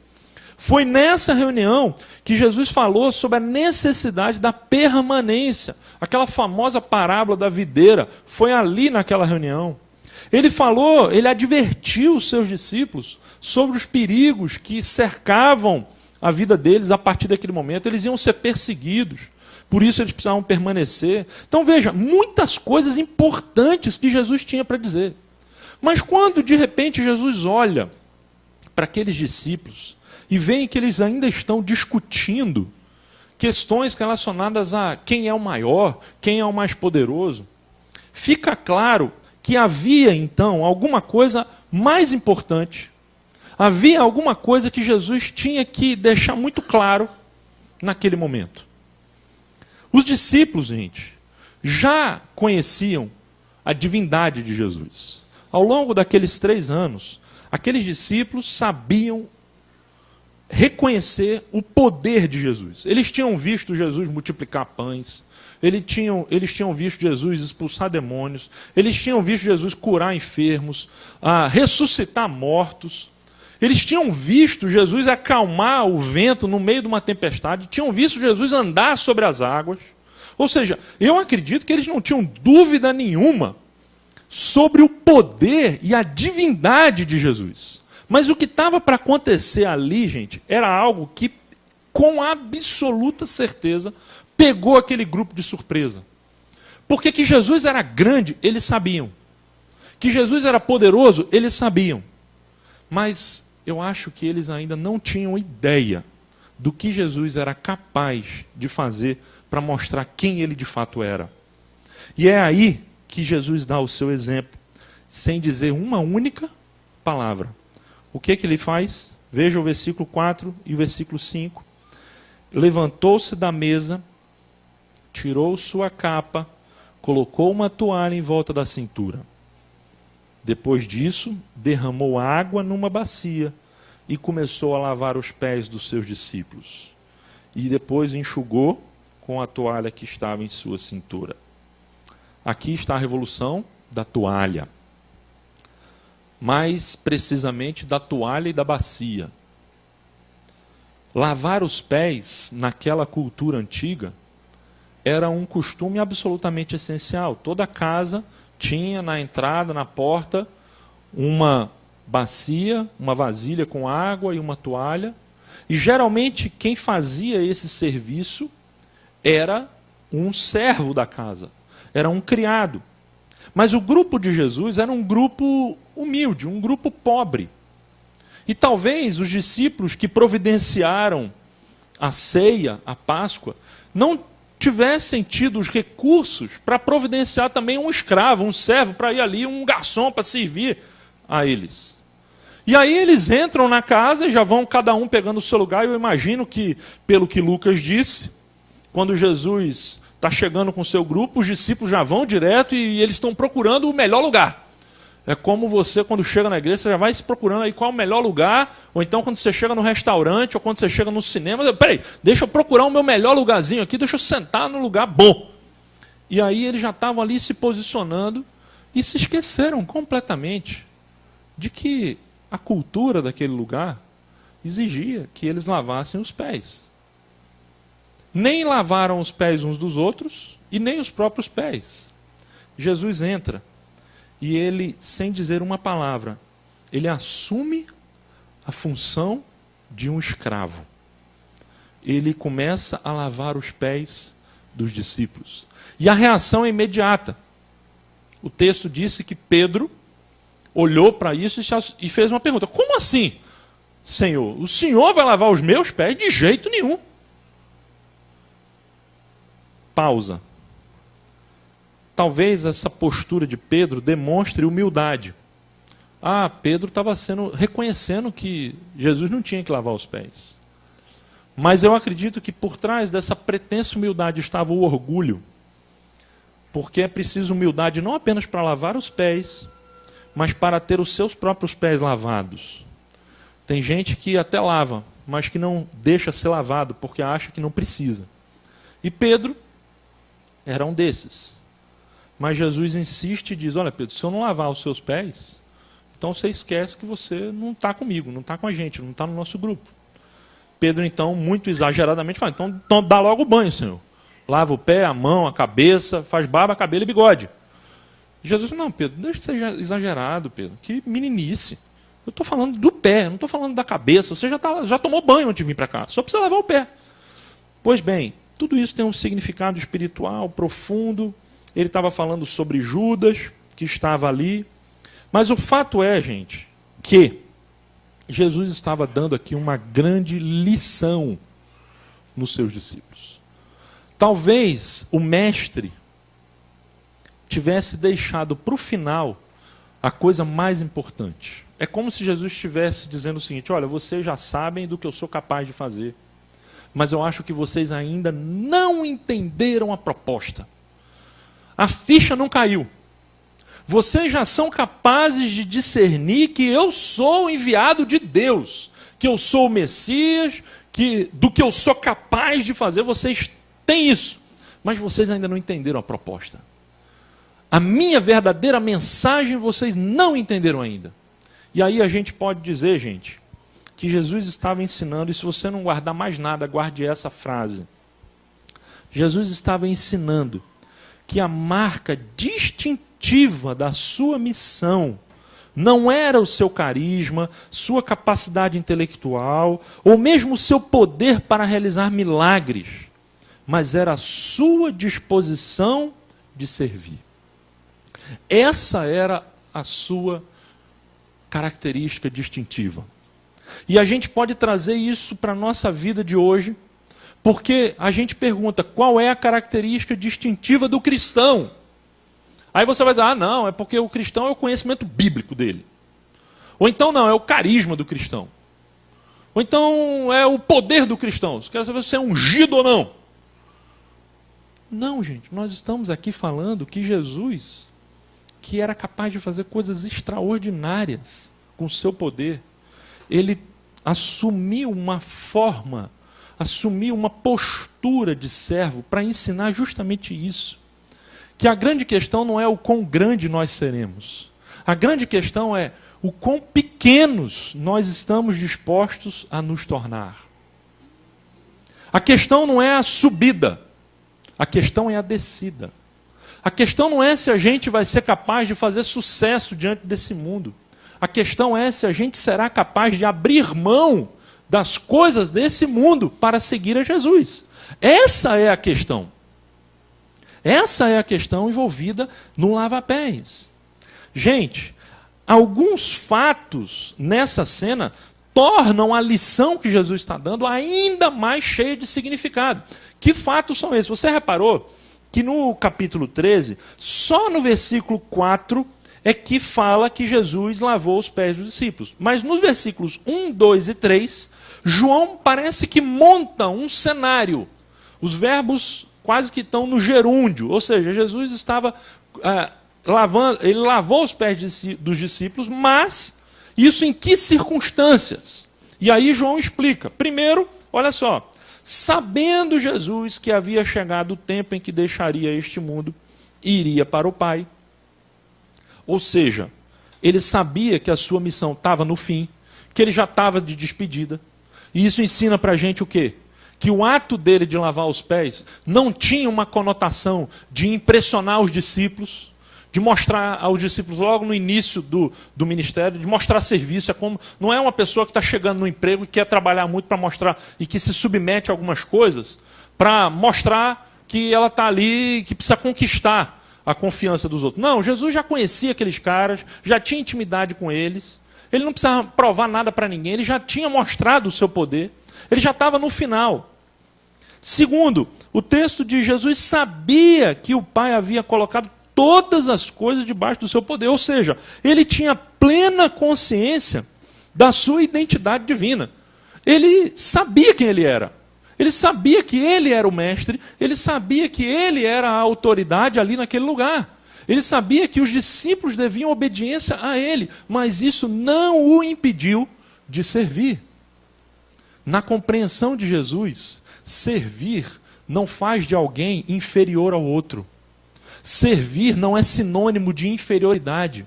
Foi nessa reunião que Jesus falou sobre a necessidade da permanência. Aquela famosa parábola da videira foi ali naquela reunião. Ele falou, ele advertiu os seus discípulos sobre os perigos que cercavam a vida deles a partir daquele momento. Eles iam ser perseguidos, por isso eles precisavam permanecer. Então veja, muitas coisas importantes que Jesus tinha para dizer. Mas quando de repente Jesus olha para aqueles discípulos e vê que eles ainda estão discutindo questões relacionadas a quem é o maior, quem é o mais poderoso, fica claro que havia então alguma coisa mais importante, havia alguma coisa que Jesus tinha que deixar muito claro naquele momento. Os discípulos, gente, já conheciam a divindade de Jesus. Ao longo daqueles 3 anos, aqueles discípulos sabiam reconhecer o poder de Jesus. Eles tinham visto Jesus multiplicar pães, eles tinham visto Jesus expulsar demônios, eles tinham visto Jesus curar enfermos, ressuscitar mortos, eles tinham visto Jesus acalmar o vento no meio de uma tempestade, tinham visto Jesus andar sobre as águas. Ou seja, eu acredito que eles não tinham dúvida nenhuma sobre o poder e a divindade de Jesus. Mas o que estava para acontecer ali, gente, era algo que, com absoluta certeza, pegou aquele grupo de surpresa. Porque que Jesus era grande, eles sabiam. Que Jesus era poderoso, eles sabiam. Mas eu acho que eles ainda não tinham ideia do que Jesus era capaz de fazer para mostrar quem ele de fato era. E é aí que Jesus dá o seu exemplo, sem dizer uma única palavra. O que ele faz? Veja o versículo 4 e o versículo 5. Levantou-se da mesa, tirou sua capa, colocou uma toalha em volta da cintura. Depois disso, derramou água numa bacia e começou a lavar os pés dos seus discípulos. E depois enxugou com a toalha que estava em sua cintura. Aqui está a revolução da toalha. Mais precisamente da toalha e da bacia. Lavar os pés naquela cultura antiga era um costume absolutamente essencial. Toda casa tinha na entrada, na porta, uma bacia, uma vasilha com água e uma toalha. E geralmente quem fazia esse serviço era um servo da casa, era um criado. Mas o grupo de Jesus era um grupo humilde, um grupo pobre. E talvez os discípulos que providenciaram a ceia, a Páscoa, não tivessem tido os recursos para providenciar também um escravo, um servo, para ir ali, um garçom para servir a eles. E aí eles entram na casa e já vão cada um pegando o seu lugar. Eu imagino que, pelo que Lucas disse, quando Jesus está chegando com o seu grupo, os discípulos já vão direto e eles estão procurando o melhor lugar. É como você, quando chega na igreja, você já vai se procurando aí qual é o melhor lugar, ou então quando você chega no restaurante, ou quando você chega no cinema, peraí, deixa eu procurar o meu melhor lugarzinho aqui, deixa eu sentar no lugar bom. E aí eles já estavam ali se posicionando e se esqueceram completamente de que a cultura daquele lugar exigia que eles lavassem os pés. Nem lavaram os pés uns dos outros e nem os próprios pés. Jesus entra e ele, sem dizer uma palavra, ele assume a função de um escravo. Ele começa a lavar os pés dos discípulos. E a reação é imediata. O texto disse que Pedro olhou para isso e fez uma pergunta. Como assim, Senhor? O Senhor vai lavar os meus pés? De jeito nenhum. Pausa. Talvez essa postura de Pedro demonstre humildade. Pedro estava reconhecendo que Jesus não tinha que lavar os pés. Mas eu acredito que por trás dessa pretensa humildade estava o orgulho. Porque é preciso humildade não apenas para lavar os pés, mas para ter os seus próprios pés lavados. Tem gente que até lava, mas que não deixa ser lavado, porque acha que não precisa. E Pedro era um desses. Mas Jesus insiste e diz, olha Pedro, se eu não lavar os seus pés, então você esquece que você não está comigo, não está com a gente, não está no nosso grupo. Pedro então, muito exageradamente, fala, então dá logo o banho, Senhor. Lava o pé, a mão, a cabeça, faz barba, cabelo e bigode. Jesus falou, não Pedro, deixa de ser exagerado, Pedro, que meninice. Eu estou falando do pé, não estou falando da cabeça, você já tomou banho antes de vir para cá, só precisa lavar o pé. Pois bem, tudo isso tem um significado espiritual profundo. Ele estava falando sobre Judas, que estava ali. Mas o fato é, gente, que Jesus estava dando aqui uma grande lição nos seus discípulos. Talvez o mestre tivesse deixado para o final a coisa mais importante. É como se Jesus estivesse dizendo o seguinte: olha, vocês já sabem do que eu sou capaz de fazer, mas eu acho que vocês ainda não entenderam a proposta. A ficha não caiu. Vocês já são capazes de discernir que eu sou o enviado de Deus, que eu sou o Messias, que do que eu sou capaz de fazer, vocês têm isso. Mas vocês ainda não entenderam a proposta. A minha verdadeira mensagem vocês não entenderam ainda. E aí a gente pode dizer, gente, que Jesus estava ensinando, e se você não guardar mais nada, guarde essa frase. Jesus estava ensinando que a marca distintiva da sua missão não era o seu carisma, sua capacidade intelectual, ou mesmo o seu poder para realizar milagres, mas era a sua disposição de servir. Essa era a sua característica distintiva. E a gente pode trazer isso para a nossa vida de hoje, porque a gente pergunta: qual é a característica distintiva do cristão? Aí você vai dizer: ah, não, é porque o cristão é o conhecimento bíblico dele. Ou então não, é o carisma do cristão. Ou então é o poder do cristão. Você quer saber se é ungido ou não. Não, gente, nós estamos aqui falando que Jesus, que era capaz de fazer coisas extraordinárias com o seu poder, ele assumiu uma forma, assumiu uma postura de servo para ensinar justamente isso. Que a grande questão não é o quão grande nós seremos. A grande questão é o quão pequenos nós estamos dispostos a nos tornar. A questão não é a subida, a questão é a descida. A questão não é se a gente vai ser capaz de fazer sucesso diante desse mundo. A questão é se a gente será capaz de abrir mão das coisas desse mundo para seguir a Jesus. Essa é a questão. Essa é a questão envolvida no lava-pés. Gente, alguns fatos nessa cena tornam a lição que Jesus está dando ainda mais cheia de significado. Que fatos são esses? Você reparou que no capítulo 13, só no versículo 4 é que fala que Jesus lavou os pés dos discípulos. Mas nos versículos 1, 2 e 3, João parece que monta um cenário. Os verbos quase que estão no gerúndio, ou seja, Jesus estava ele lavou os pés dos discípulos, mas isso em que circunstâncias? E aí João explica. Primeiro, olha só, sabendo Jesus que havia chegado o tempo em que deixaria este mundo e iria para o Pai. Ou seja, ele sabia que a sua missão estava no fim, que ele já estava de despedida. E isso ensina para a gente o quê? Que o ato dele de lavar os pés não tinha uma conotação de impressionar os discípulos, de mostrar aos discípulos logo no início do ministério, de mostrar serviço. Não é uma pessoa que está chegando no emprego e quer trabalhar muito para mostrar, e que se submete a algumas coisas para mostrar que ela está ali, que precisa conquistar a confiança dos outros. Não, Jesus já conhecia aqueles caras, já tinha intimidade com eles, ele não precisava provar nada para ninguém, ele já tinha mostrado o seu poder, ele já estava no final. Segundo, o texto diz: Jesus sabia que o Pai havia colocado todas as coisas debaixo do seu poder, ou seja, ele tinha plena consciência da sua identidade divina. Ele sabia quem ele era. Ele sabia que ele era o mestre, ele sabia que ele era a autoridade ali naquele lugar. Ele sabia que os discípulos deviam obediência a ele, mas isso não o impediu de servir. Na compreensão de Jesus, servir não faz de alguém inferior ao outro. Servir não é sinônimo de inferioridade.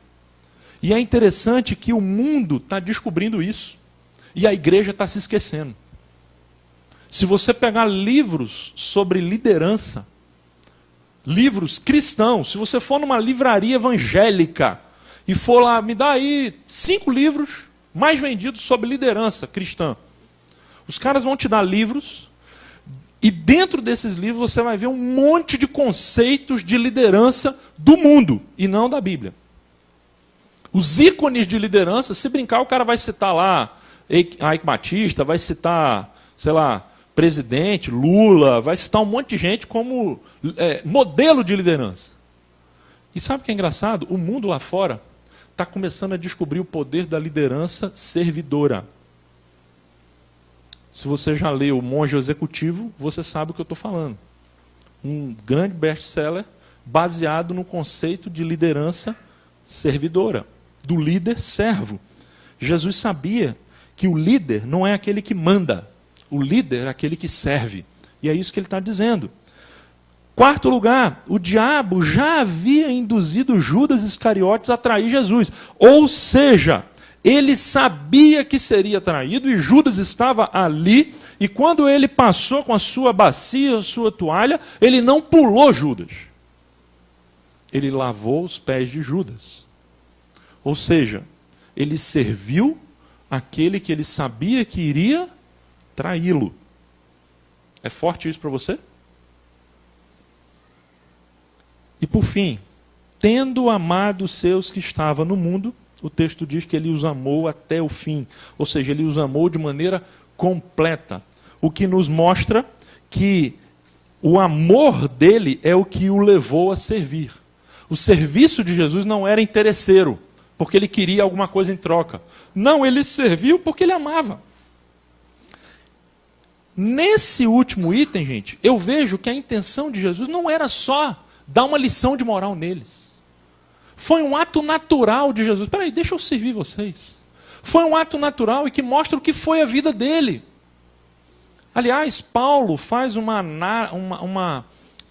E é interessante que o mundo está descobrindo isso. E a igreja está se esquecendo. Se você pegar livros sobre liderança, livros cristãos, se você for numa livraria evangélica e for lá, me dá aí 5 livros mais vendidos sobre liderança cristã. Os caras vão te dar livros, e dentro desses livros você vai ver um monte de conceitos de liderança do mundo, e não da Bíblia. Os ícones de liderança, se brincar, o cara vai citar lá Ike Batista, vai citar, sei lá, presidente, Lula, vai citar um monte de gente como modelo de liderança. E sabe o que é engraçado? O mundo lá fora está começando a descobrir o poder da liderança servidora. Se você já leu O Monge Executivo, você sabe o que eu estou falando. Um grande best-seller baseado no conceito de liderança servidora, do líder servo. Jesus sabia que o líder não é aquele que manda, o líder é aquele que serve. E é isso que ele está dizendo. Quarto lugar, o diabo já havia induzido Judas Iscariotes a trair Jesus. Ou seja, ele sabia que seria traído e Judas estava ali. E quando ele passou com a sua bacia, a sua toalha, ele não pulou Judas. Ele lavou os pés de Judas. Ou seja, ele serviu aquele que ele sabia que iria traí-lo. É forte isso para você? E por fim, tendo amado os seus que estavam no mundo, o texto diz que ele os amou até o fim. Ou seja, ele os amou de maneira completa. O que nos mostra que o amor dele é o que o levou a servir. O serviço de Jesus não era interesseiro, porque ele queria alguma coisa em troca. Não, ele serviu porque ele amava. Nesse último item, gente, eu vejo que a intenção de Jesus não era só dar uma lição de moral neles. Foi um ato natural de Jesus. Espera aí, deixa eu servir vocês. Foi um ato natural e que mostra o que foi a vida dele. Aliás, Paulo faz uma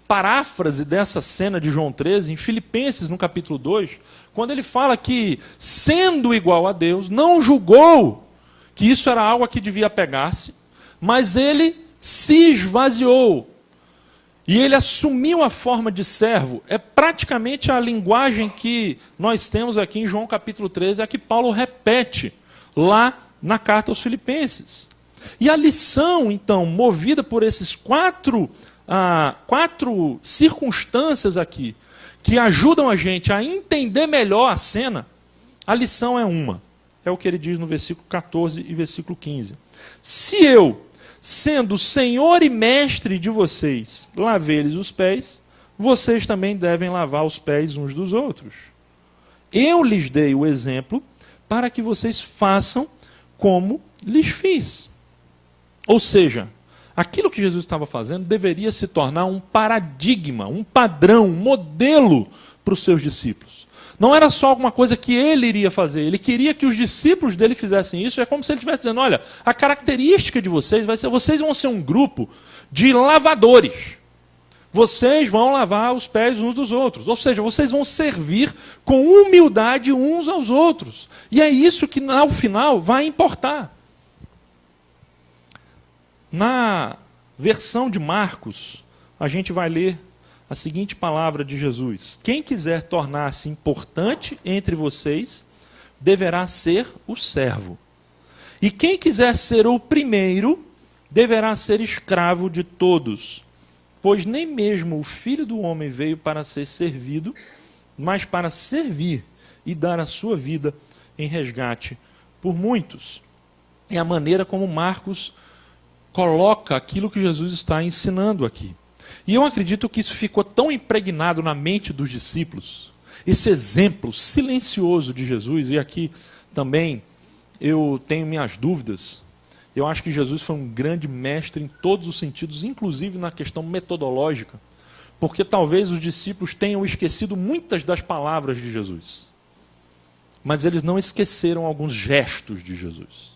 paráfrase dessa cena de João 13, em Filipenses, no capítulo 2, quando ele fala que, sendo igual a Deus, não julgou que isso era algo a que devia apegar-se, mas ele se esvaziou. E ele assumiu a forma de servo. É praticamente a linguagem que nós temos aqui em João capítulo 13, a que Paulo repete lá na carta aos Filipenses. E a lição, então, movida por esses quatro circunstâncias aqui, que ajudam a gente a entender melhor a cena, a lição é uma. É o que ele diz no versículo 14 e versículo 15. Se eu, sendo Senhor e Mestre de vocês, lavei-lhes os pés, vocês também devem lavar os pés uns dos outros. Eu lhes dei o exemplo para que vocês façam como lhes fiz. Ou seja, aquilo que Jesus estava fazendo deveria se tornar um paradigma, um padrão, um modelo para os seus discípulos. Não era só alguma coisa que ele iria fazer, ele queria que os discípulos dele fizessem isso. É como se ele estivesse dizendo, olha, a característica de vocês vai ser, vocês vão ser um grupo de lavadores. Vocês vão lavar os pés uns dos outros. Ou seja, vocês vão servir com humildade uns aos outros. E é isso que, ao final, vai importar. Na versão de Marcos, a gente vai ler a seguinte palavra de Jesus: quem quiser tornar-se importante entre vocês, deverá ser o servo. E quem quiser ser o primeiro, deverá ser escravo de todos. Pois nem mesmo o Filho do Homem veio para ser servido, mas para servir e dar a sua vida em resgate por muitos. É a maneira como Marcos coloca aquilo que Jesus está ensinando aqui. E eu acredito que isso ficou tão impregnado na mente dos discípulos, esse exemplo silencioso de Jesus, e aqui também eu tenho minhas dúvidas. Eu acho que Jesus foi um grande mestre em todos os sentidos, inclusive na questão metodológica, porque talvez os discípulos tenham esquecido muitas das palavras de Jesus, mas eles não esqueceram alguns gestos de Jesus.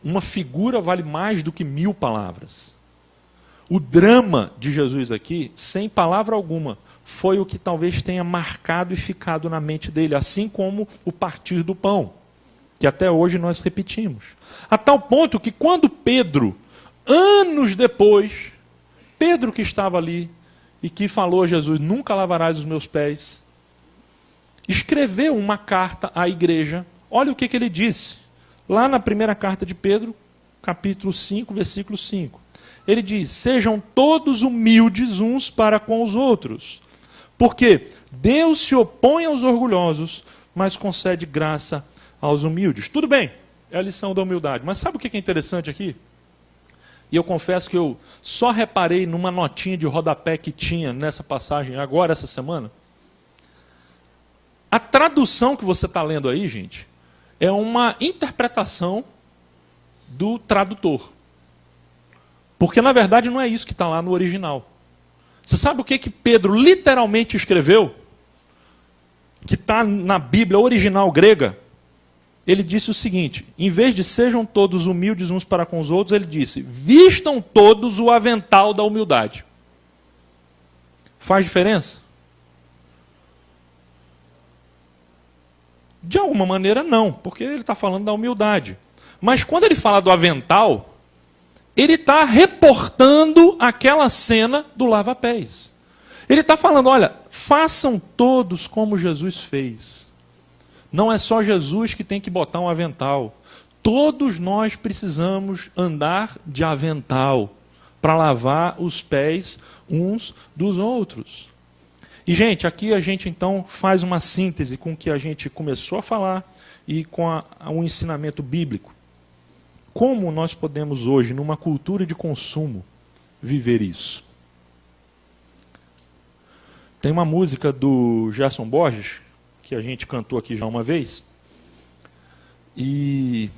Uma figura vale mais do que 1000 palavras. O drama de Jesus aqui, sem palavra alguma, foi o que talvez tenha marcado e ficado na mente dele, assim como o partir do pão, que até hoje nós repetimos. A tal ponto que quando Pedro, anos depois, Pedro que estava ali e que falou a Jesus, nunca lavarás os meus pés, escreveu uma carta à igreja, olha o que ele disse, lá na primeira carta de Pedro, capítulo 5, versículo 5. Ele diz, sejam todos humildes uns para com os outros, porque Deus se opõe aos orgulhosos, mas concede graça aos humildes. Tudo bem, é a lição da humildade. Mas sabe o que é interessante aqui? E eu confesso que eu só reparei numa notinha de rodapé que tinha nessa passagem agora, essa semana. A tradução que você está lendo aí, gente, é uma interpretação do tradutor. Porque, na verdade, não é isso que está lá no original. Você sabe o que Pedro literalmente escreveu? Que está na Bíblia original grega? Ele disse o seguinte: em vez de sejam todos humildes uns para com os outros, ele disse, vistam todos o avental da humildade. Faz diferença? De alguma maneira não, porque ele está falando da humildade. Mas quando ele fala do avental, ele está reportando aquela cena do lava-pés. Ele está falando, olha, façam todos como Jesus fez. Não é só Jesus que tem que botar um avental. Todos nós precisamos andar de avental para lavar os pés uns dos outros. E, gente, aqui a gente então faz uma síntese com o que a gente começou a falar e com o ensinamento bíblico. Como nós podemos hoje, numa cultura de consumo, viver isso? Tem uma música do Gerson Borges, que a gente cantou aqui já uma vez, e,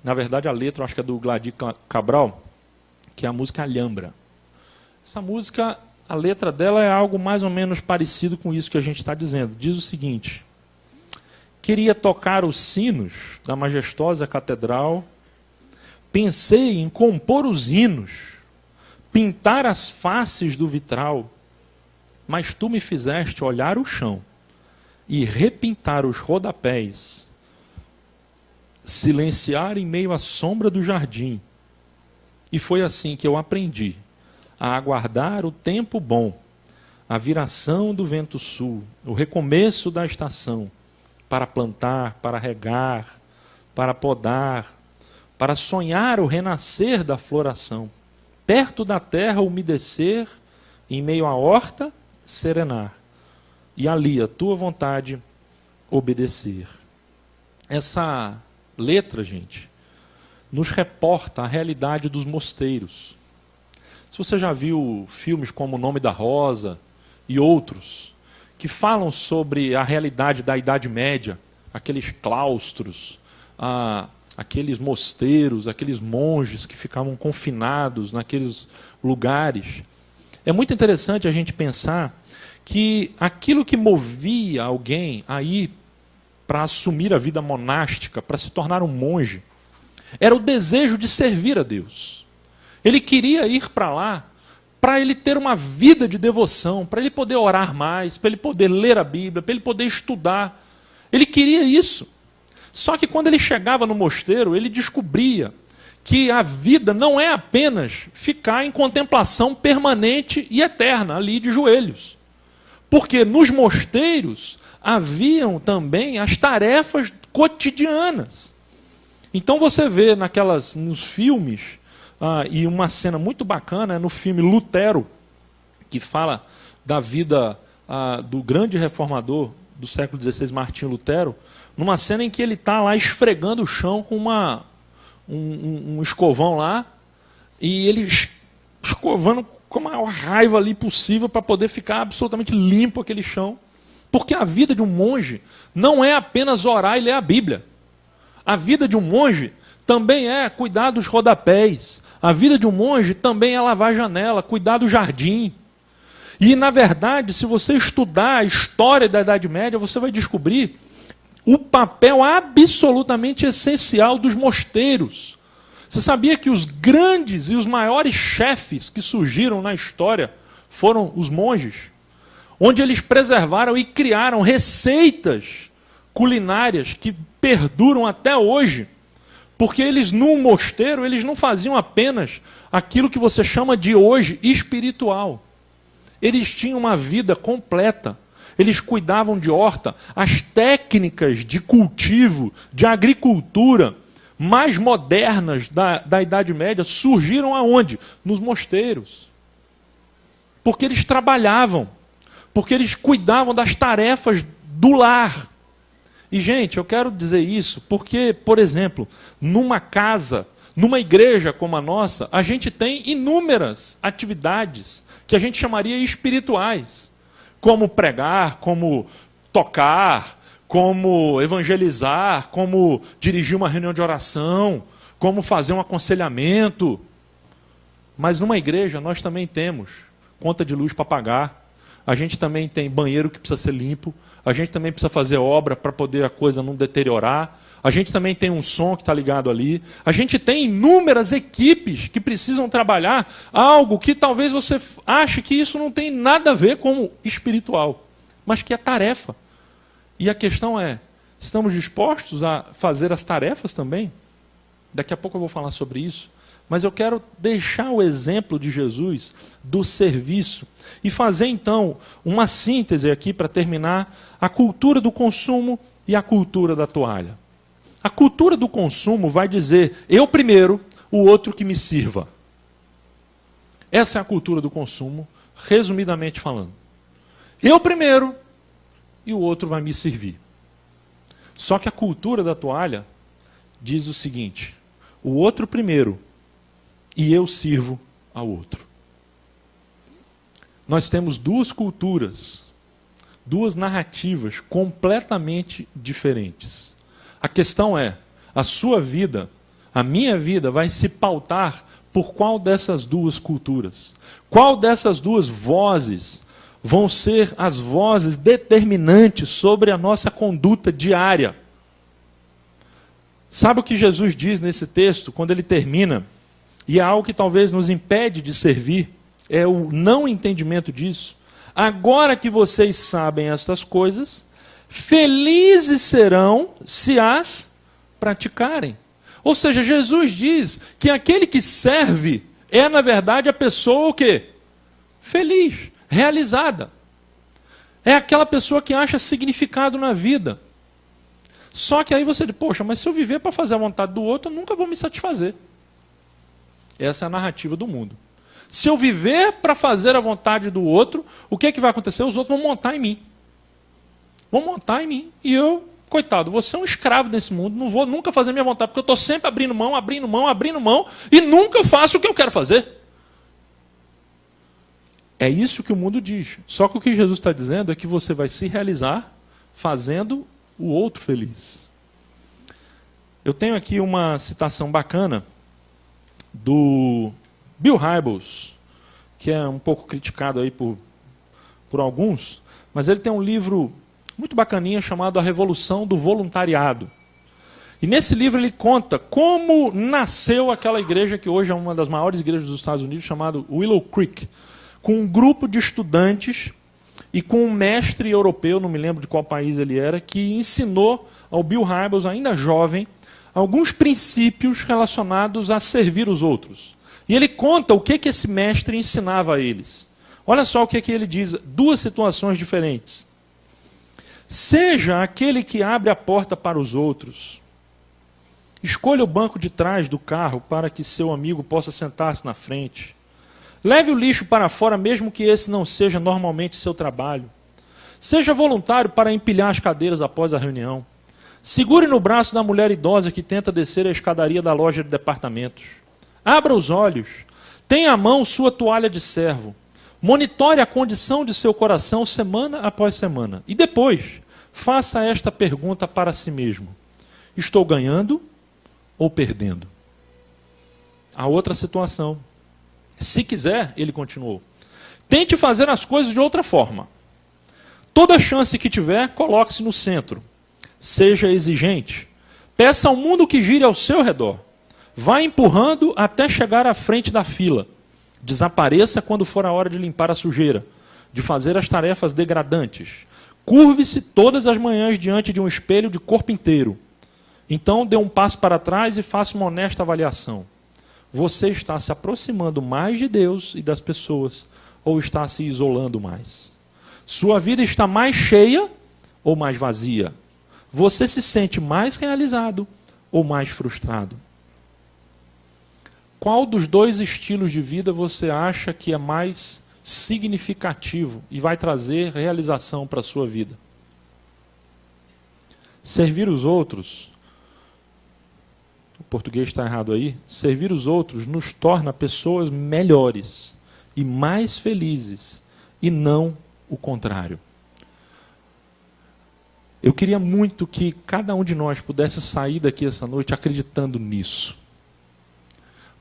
na verdade, a letra, eu acho que é do Gladir Cabral, que é a música Alhambra. Essa música, a letra dela é algo mais ou menos parecido com isso que a gente está dizendo. Diz o seguinte: queria tocar os sinos da majestosa catedral, pensei em compor os hinos, pintar as faces do vitral, mas tu me fizeste olhar o chão e repintar os rodapés, silenciar em meio à sombra do jardim. E foi assim que eu aprendi a aguardar o tempo bom, a viração do vento sul, o recomeço da estação, para plantar, para regar, para podar, para sonhar o renascer da floração, perto da terra umedecer, em meio à horta serenar, e ali a tua vontade obedecer. Essa letra, gente, nos reporta a realidade dos mosteiros. Se você já viu filmes como O Nome da Rosa e outros, que falam sobre a realidade da Idade Média, aqueles claustros, aqueles mosteiros, aqueles monges que ficavam confinados naqueles lugares, é muito interessante a gente pensar que aquilo que movia alguém a ir para assumir a vida monástica, para se tornar um monge, era o desejo de servir a Deus. Ele queria ir para lá para ele ter uma vida de devoção, para ele poder orar mais, para ele poder ler a Bíblia, para ele poder estudar. Ele queria isso. Só que quando ele chegava no mosteiro, ele descobria que a vida não é apenas ficar em contemplação permanente e eterna, ali de joelhos. Porque nos mosteiros haviam também as tarefas cotidianas. Então você vê nos filmes, e uma cena muito bacana é no filme Lutero, que fala da vida do grande reformador do século XVI, Martinho Lutero, numa cena em que ele está lá esfregando o chão com um escovão lá, e ele escovando com a maior raiva ali possível para poder ficar absolutamente limpo aquele chão. Porque a vida de um monge não é apenas orar e ler a Bíblia. A vida de um monge também é cuidar dos rodapés. A vida de um monge também é lavar a janela, cuidar do jardim. E, na verdade, se você estudar a história da Idade Média, você vai descobrir o papel absolutamente essencial dos mosteiros. Você sabia que os grandes e os maiores chefes que surgiram na história foram os monges? Onde eles preservaram e criaram receitas culinárias que perduram até hoje. Porque eles, num mosteiro, eles não faziam apenas aquilo que você chama de hoje espiritual. Eles tinham uma vida completa. Eles cuidavam de horta. As técnicas de cultivo, de agricultura mais modernas da Idade Média surgiram aonde? Nos mosteiros. Porque eles trabalhavam. Porque eles cuidavam das tarefas do lar. E, gente, eu quero dizer isso porque, por exemplo, numa casa, numa igreja como a nossa, a gente tem inúmeras atividades que a gente chamaria espirituais, como pregar, como tocar, como evangelizar, como dirigir uma reunião de oração, como fazer um aconselhamento. Mas numa igreja nós também temos conta de luz para pagar, a gente também tem banheiro que precisa ser limpo, a gente também precisa fazer obra para poder a coisa não deteriorar, a gente também tem um som que está ligado ali, a gente tem inúmeras equipes que precisam trabalhar algo que talvez você ache que isso não tem nada a ver com espiritual, mas que é tarefa. E a questão é, estamos dispostos a fazer as tarefas também? Daqui a pouco eu vou falar sobre isso. Mas eu quero deixar o exemplo de Jesus do serviço e fazer então uma síntese aqui para terminar a cultura do consumo e a cultura da toalha. A cultura do consumo vai dizer, eu primeiro, o outro que me sirva. Essa é a cultura do consumo, resumidamente falando. Eu primeiro e o outro vai me servir. Só que a cultura da toalha diz o seguinte, o outro primeiro e eu sirvo ao outro. Nós temos duas culturas, duas narrativas completamente diferentes. A questão é, a sua vida, a minha vida vai se pautar por qual dessas duas culturas? Qual dessas duas vozes vão ser as vozes determinantes sobre a nossa conduta diária? Sabe o que Jesus diz nesse texto, quando ele termina? E é algo que talvez nos impede de servir, é o não entendimento disso. Agora que vocês sabem estas coisas, felizes serão se as praticarem. Ou seja, Jesus diz que aquele que serve é, na verdade, a pessoa o quê? Feliz, realizada. É aquela pessoa que acha significado na vida. Só que aí você diz, poxa, mas se eu viver para fazer a vontade do outro, eu nunca vou me satisfazer. Essa é a narrativa do mundo. Se eu viver para fazer a vontade do outro, o que é que vai acontecer? Os outros vão montar em mim. Vão montar em mim. E eu, coitado, vou ser um escravo desse mundo, não vou nunca fazer minha vontade, porque eu estou sempre abrindo mão, e nunca faço o que eu quero fazer. É isso que o mundo diz. Só que o que Jesus está dizendo é que você vai se realizar fazendo o outro feliz. Eu tenho aqui uma citação bacana do Bill Hybels, que é um pouco criticado aí por alguns, mas ele tem um livro muito bacaninha chamado A Revolução do Voluntariado. E nesse livro ele conta como nasceu aquela igreja que hoje é uma das maiores igrejas dos Estados Unidos, chamada Willow Creek, com um grupo de estudantes e com um mestre europeu, não me lembro de qual país ele era, que ensinou ao Bill Hybels, ainda jovem, alguns princípios relacionados a servir os outros. E ele conta o que esse mestre ensinava a eles. Olha só o que ele diz, duas situações diferentes. Seja aquele que abre a porta para os outros. Escolha o banco de trás do carro para que seu amigo possa sentar-se na frente. Leve o lixo para fora, mesmo que esse não seja normalmente seu trabalho. Seja voluntário para empilhar as cadeiras após a reunião. Segure no braço da mulher idosa que tenta descer a escadaria da loja de departamentos. Abra os olhos. Tenha à mão sua toalha de servo. Monitore a condição de seu coração semana após semana. E depois, faça esta pergunta para si mesmo. Estou ganhando ou perdendo? A outra situação. Se quiser, ele continuou, tente fazer as coisas de outra forma. Toda chance que tiver, coloque-se no centro. Seja exigente. Peça ao mundo que gire ao seu redor. Vá empurrando até chegar à frente da fila. Desapareça quando for a hora de limpar a sujeira, de fazer as tarefas degradantes. Curve-se todas as manhãs diante de um espelho de corpo inteiro. Então dê um passo para trás e faça uma honesta avaliação. Você está se aproximando mais de Deus e das pessoas, ou está se isolando mais? Sua vida está mais cheia ou mais vazia? Você se sente mais realizado ou mais frustrado? Qual dos dois estilos de vida você acha que é mais significativo e vai trazer realização para a sua vida? Servir os outros, o português está errado aí, servir os outros nos torna pessoas melhores e mais felizes, e não o contrário. Eu queria muito que cada um de nós pudesse sair daqui essa noite acreditando nisso.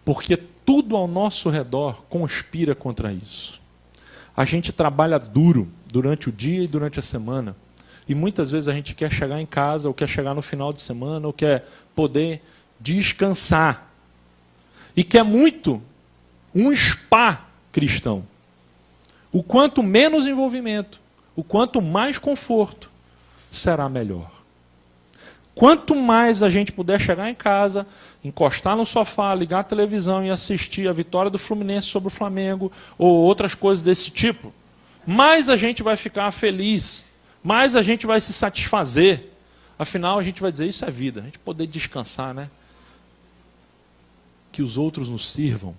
Porque tudo ao nosso redor conspira contra isso. A gente trabalha duro durante o dia e durante a semana. E muitas vezes a gente quer chegar em casa, ou quer chegar no final de semana, ou quer poder descansar. E quer muito um spa cristão. O quanto menos envolvimento, o quanto mais conforto, será melhor. Quanto mais a gente puder chegar em casa, encostar no sofá, ligar a televisão e assistir a vitória do Fluminense sobre o Flamengo, ou outras coisas desse tipo, mais a gente vai ficar feliz, mais a gente vai se satisfazer. Afinal, a gente vai dizer, isso é vida, a gente poder descansar, né? Que os outros nos sirvam.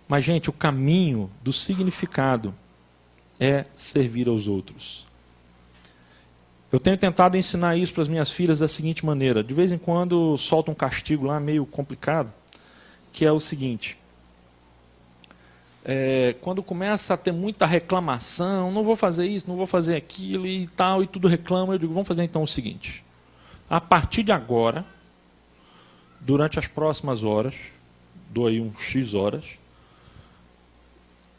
Mas, gente, o caminho do significado é servir aos outros. Eu tenho tentado ensinar isso para as minhas filhas da seguinte maneira. De vez em quando solto um castigo lá meio complicado, que é o seguinte. Quando começa a ter muita reclamação, não vou fazer isso, não vou fazer aquilo e tal, e tudo reclama, eu digo, vamos fazer então o seguinte. A partir de agora, durante as próximas horas, dou aí um X horas,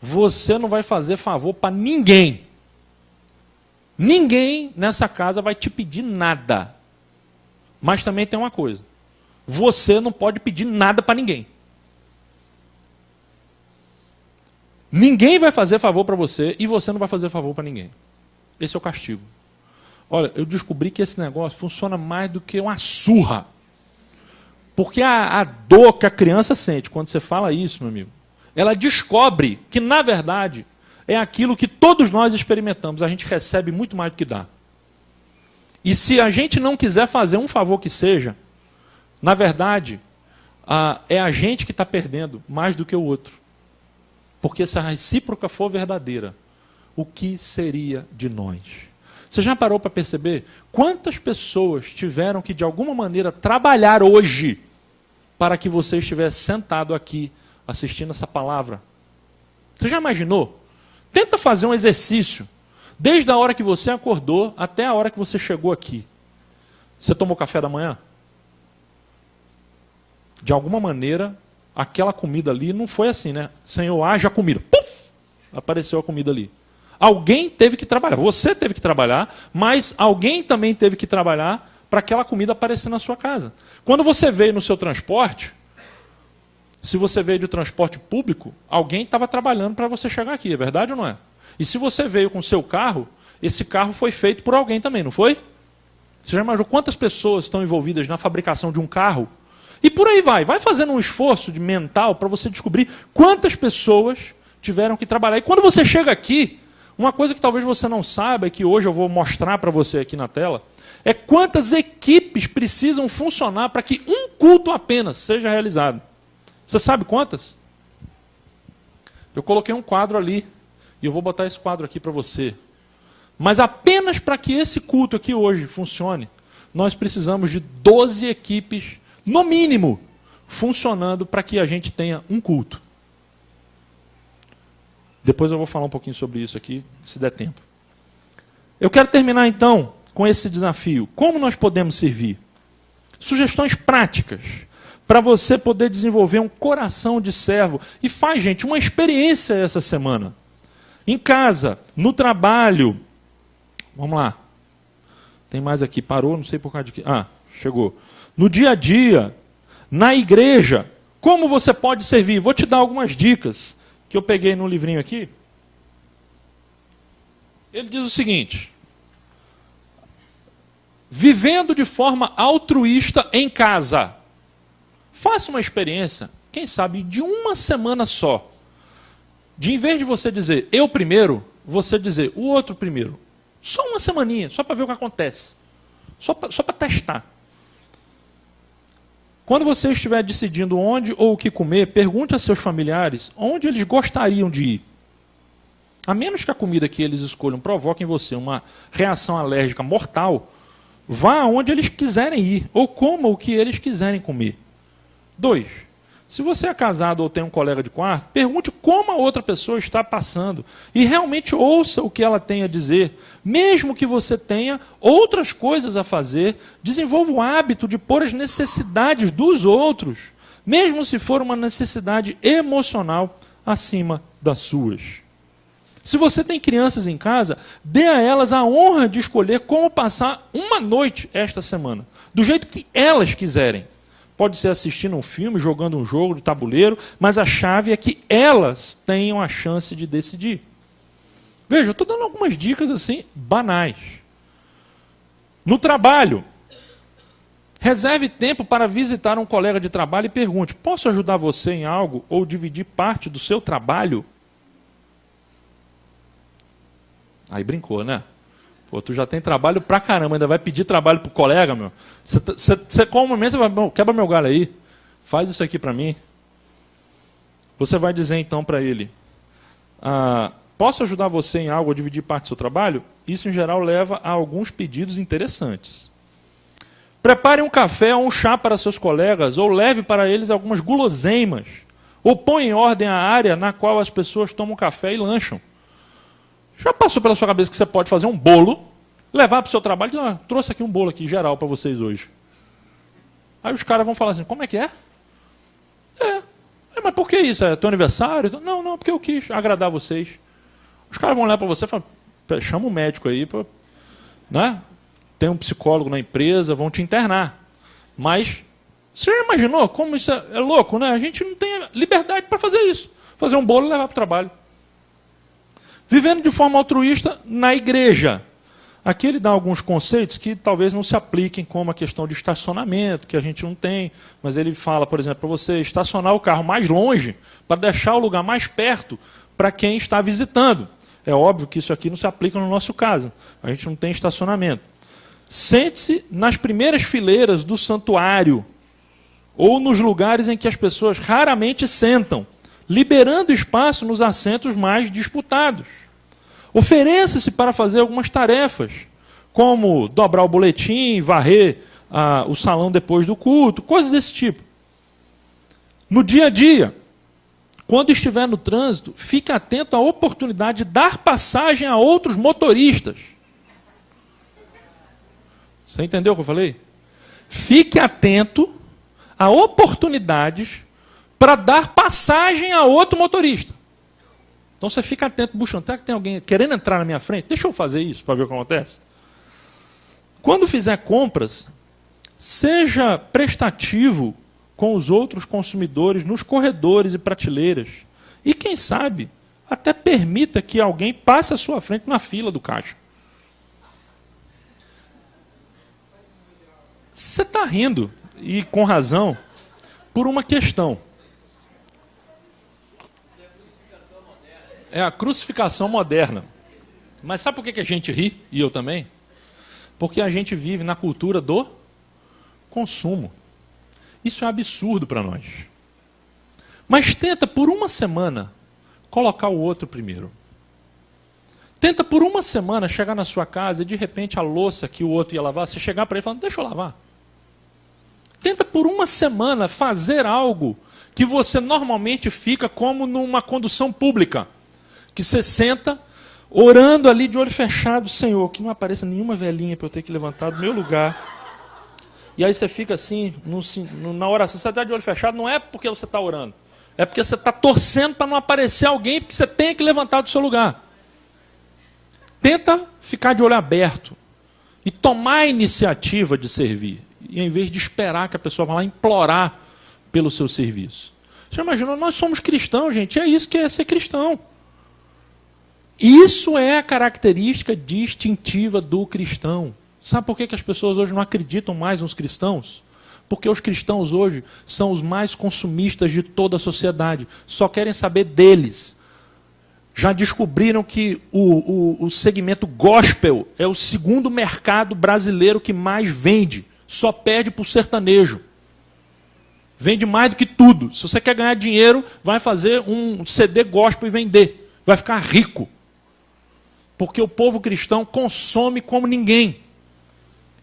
você não vai fazer favor para ninguém. Ninguém nessa casa vai te pedir nada. Mas também tem uma coisa. Você não pode pedir nada para ninguém. Ninguém vai fazer favor para você e você não vai fazer favor para ninguém. Esse é o castigo. Olha, eu descobri que esse negócio funciona mais do que uma surra. Porque a dor que a criança sente quando você fala isso, meu amigo, ela descobre que, na verdade, é aquilo que todos nós experimentamos. A gente recebe muito mais do que dá. E se a gente não quiser fazer um favor que seja, na verdade, é a gente que está perdendo mais do que o outro. Porque se a recíproca for verdadeira, o que seria de nós? Você já parou para perceber quantas pessoas tiveram que, de alguma maneira, trabalhar hoje para que você estivesse sentado aqui assistindo essa palavra? Você já imaginou? Tenta fazer um exercício. Desde a hora que você acordou até a hora que você chegou aqui. Você tomou café da manhã? De alguma maneira, aquela comida ali não foi assim, né? Senhor, haja comida. Puf! Apareceu a comida ali. Alguém teve que trabalhar. Você teve que trabalhar, mas alguém também teve que trabalhar para aquela comida aparecer na sua casa. Quando você veio no seu transporte, se você veio de transporte público, alguém estava trabalhando para você chegar aqui, é verdade ou não é? E se você veio com o seu carro, esse carro foi feito por alguém também, não foi? Você já imaginou quantas pessoas estão envolvidas na fabricação de um carro? E por aí vai. Vai fazendo um esforço mental para você descobrir quantas pessoas tiveram que trabalhar. E quando você chega aqui, uma coisa que talvez você não saiba, e que hoje eu vou mostrar para você aqui na tela, é quantas equipes precisam funcionar para que um culto apenas seja realizado. Você sabe quantas? Eu coloquei um quadro ali, e eu vou botar esse quadro aqui para você. Mas apenas para que esse culto aqui hoje funcione, nós precisamos de 12 equipes, no mínimo, funcionando para que a gente tenha um culto. Depois eu vou falar um pouquinho sobre isso aqui, se der tempo. Eu quero terminar então com esse desafio. Como nós podemos servir? Sugestões práticas para você poder desenvolver um coração de servo. E faz, gente, uma experiência essa semana. Em casa, no trabalho. Vamos lá. Tem mais aqui. Parou, não sei por causa de quê. Ah, chegou. No dia a dia, na igreja, como você pode servir? Vou te dar algumas dicas que eu peguei no livrinho aqui. Ele diz o seguinte: vivendo de forma altruísta em casa. Faça uma experiência, quem sabe, de uma semana só. De, em vez de você dizer eu primeiro, você dizer o outro primeiro. Só uma semaninha, só para ver o que acontece. Só para testar. Quando você estiver decidindo onde ou o que comer, pergunte a seus familiares onde eles gostariam de ir. A menos que a comida que eles escolham provoque em você uma reação alérgica mortal, vá aonde eles quiserem ir, ou coma o que eles quiserem comer. 2, se você é casado ou tem um colega de quarto, pergunte como a outra pessoa está passando e realmente ouça o que ela tem a dizer. Mesmo que você tenha outras coisas a fazer, desenvolva o hábito de pôr as necessidades dos outros, mesmo se for uma necessidade emocional, acima das suas. Se você tem crianças em casa, dê a elas a honra de escolher como passar uma noite esta semana, do jeito que elas quiserem. Pode ser assistindo um filme, jogando um jogo de tabuleiro, mas a chave é que elas tenham a chance de decidir. Veja, eu estou dando algumas dicas assim, banais. No trabalho, reserve tempo para visitar um colega de trabalho e pergunte: posso ajudar você em algo ou dividir parte do seu trabalho? Aí brincou, né? Pô, tu já tem trabalho pra caramba, ainda vai pedir trabalho pro colega, meu? Você qual momento você vai, quebra meu galho aí, faz isso aqui para mim. Você vai dizer então para ele: posso ajudar você em algo ou dividir parte do seu trabalho? Isso em geral leva a alguns pedidos interessantes. Prepare um café ou um chá para seus colegas, ou leve para eles algumas guloseimas, ou põe em ordem a área na qual as pessoas tomam café e lancham. Já passou pela sua cabeça que você pode fazer um bolo, levar para o seu trabalho e dizer: trouxe aqui um bolo aqui geral para vocês hoje. Aí os caras vão falar assim: como é que é? Mas por que isso? É teu aniversário? Não, porque eu quis agradar vocês. Os caras vão olhar para você e falar: chama um médico aí, né? Tem um psicólogo na empresa, vão te internar. Mas você já imaginou como isso é louco, né? A gente não tem liberdade para fazer isso. Fazer um bolo e levar para o trabalho. Vivendo de forma altruísta na igreja. Aqui ele dá alguns conceitos que talvez não se apliquem, como a questão de estacionamento, que a gente não tem. Mas ele fala, por exemplo, para você estacionar o carro mais longe, para deixar o lugar mais perto para quem está visitando. É óbvio que isso aqui não se aplica no nosso caso. A gente não tem estacionamento. Sente-se nas primeiras fileiras do santuário, ou nos lugares em que as pessoas raramente sentam, liberando espaço nos assentos mais disputados. Ofereça-se para fazer algumas tarefas, como dobrar o boletim, varrer o salão depois do culto, coisas desse tipo. No dia a dia, quando estiver no trânsito, fique atento à oportunidade de dar passagem a outros motoristas. Você entendeu o que eu falei? Fique atento a oportunidades para dar passagem a outro motorista. Então você fica atento, puxa, até que tem alguém querendo entrar na minha frente, deixa eu fazer isso para ver o que acontece. Quando fizer compras, seja prestativo com os outros consumidores nos corredores e prateleiras. E quem sabe, até permita que alguém passe à sua frente na fila do caixa. Você está rindo, e com razão, por uma questão. É a crucificação moderna. Mas sabe por que a gente ri, e eu também? Porque a gente vive na cultura do consumo. Isso é absurdo para nós. Mas tenta por uma semana colocar o outro primeiro. Tenta por uma semana chegar na sua casa e de repente a louça que o outro ia lavar, você chegar para ele e falar: deixa eu lavar. Tenta por uma semana fazer algo que você normalmente fica como numa condução pública. Que você senta orando ali de olho fechado: Senhor, que não apareça nenhuma velhinha para eu ter que levantar do meu lugar. E aí você fica assim, na oração, você está de olho fechado, não é porque você está orando, é porque você está torcendo para não aparecer alguém, porque você tem que levantar do seu lugar. Tenta ficar de olho aberto e tomar a iniciativa de servir, e em vez de esperar que a pessoa vá lá implorar pelo seu serviço. Você imaginou? Nós somos cristãos, gente, é isso que é ser cristão. Isso é a característica distintiva do cristão. Sabe por que as pessoas hoje não acreditam mais nos cristãos? Porque os cristãos hoje são os mais consumistas de toda a sociedade. Só querem saber deles. Já descobriram que o segmento gospel é o segundo mercado brasileiro que mais vende. Só perde para o sertanejo. Vende mais do que tudo. Se você quer ganhar dinheiro, vai fazer um CD gospel e vender. Vai ficar rico. Porque o povo cristão consome como ninguém.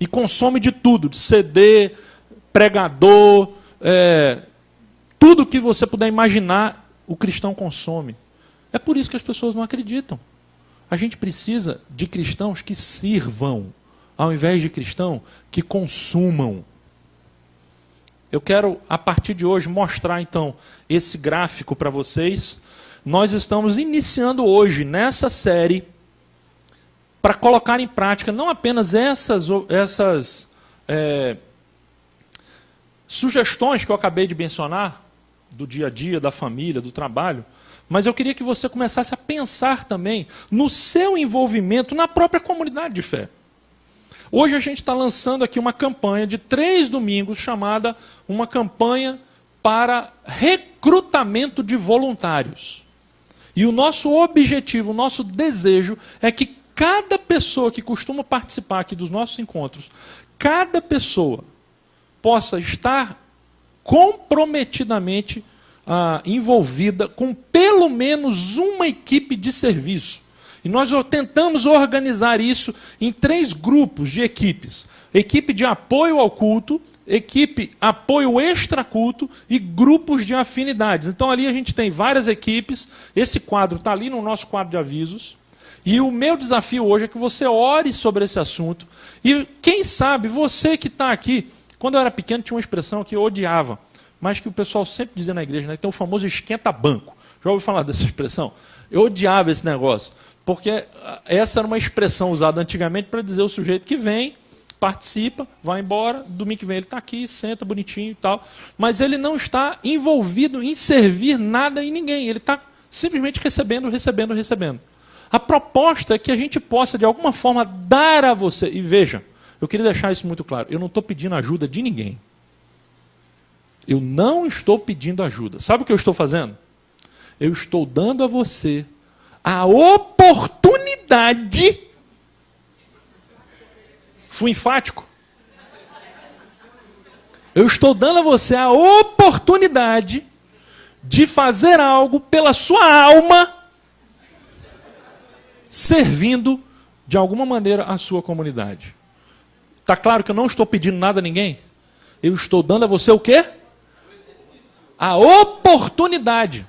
E consome de tudo, de CD, pregador, tudo que você puder imaginar, o cristão consome. É por isso que as pessoas não acreditam. A gente precisa de cristãos que sirvam, ao invés de cristãos que consumam. Eu quero, a partir de hoje, mostrar, então, esse gráfico para vocês. Nós estamos iniciando hoje, nessa série, para colocar em prática não apenas essas sugestões que eu acabei de mencionar, do dia a dia, da família, do trabalho, mas eu queria que você começasse a pensar também no seu envolvimento na própria comunidade de fé. Hoje a gente está lançando aqui uma campanha de 3 domingos, chamada uma campanha para recrutamento de voluntários. E o nosso objetivo, o nosso desejo é que cada pessoa que costuma participar aqui dos nossos encontros, cada pessoa possa estar comprometidamente envolvida com pelo menos uma equipe de serviço. E nós tentamos organizar isso em 3 grupos de equipes. Equipe de apoio ao culto, equipe apoio extraculto e grupos de afinidades. Então ali a gente tem várias equipes, esse quadro está ali no nosso quadro de avisos. E o meu desafio hoje é que você ore sobre esse assunto. E quem sabe, você que está aqui, quando eu era pequeno tinha uma expressão que eu odiava, mas que o pessoal sempre dizia na igreja, né? Tem o famoso esquenta-banco. Já ouviu falar dessa expressão? Eu odiava esse negócio, porque essa era uma expressão usada antigamente para dizer o sujeito que vem, participa, vai embora, domingo que vem ele está aqui, senta bonitinho e tal, mas ele não está envolvido em servir nada em ninguém, ele está simplesmente recebendo. A proposta é que a gente possa, de alguma forma, dar a você. E veja, eu queria deixar isso muito claro. Eu não estou pedindo ajuda de ninguém. Eu não estou pedindo ajuda. Sabe o que eu estou fazendo? Eu estou dando a você a oportunidade. Fui enfático? Eu estou dando a você a oportunidade de fazer algo pela sua alma, servindo de alguma maneira a sua comunidade. Está claro que eu não estou pedindo nada a ninguém? Eu estou dando a você o quê? A oportunidade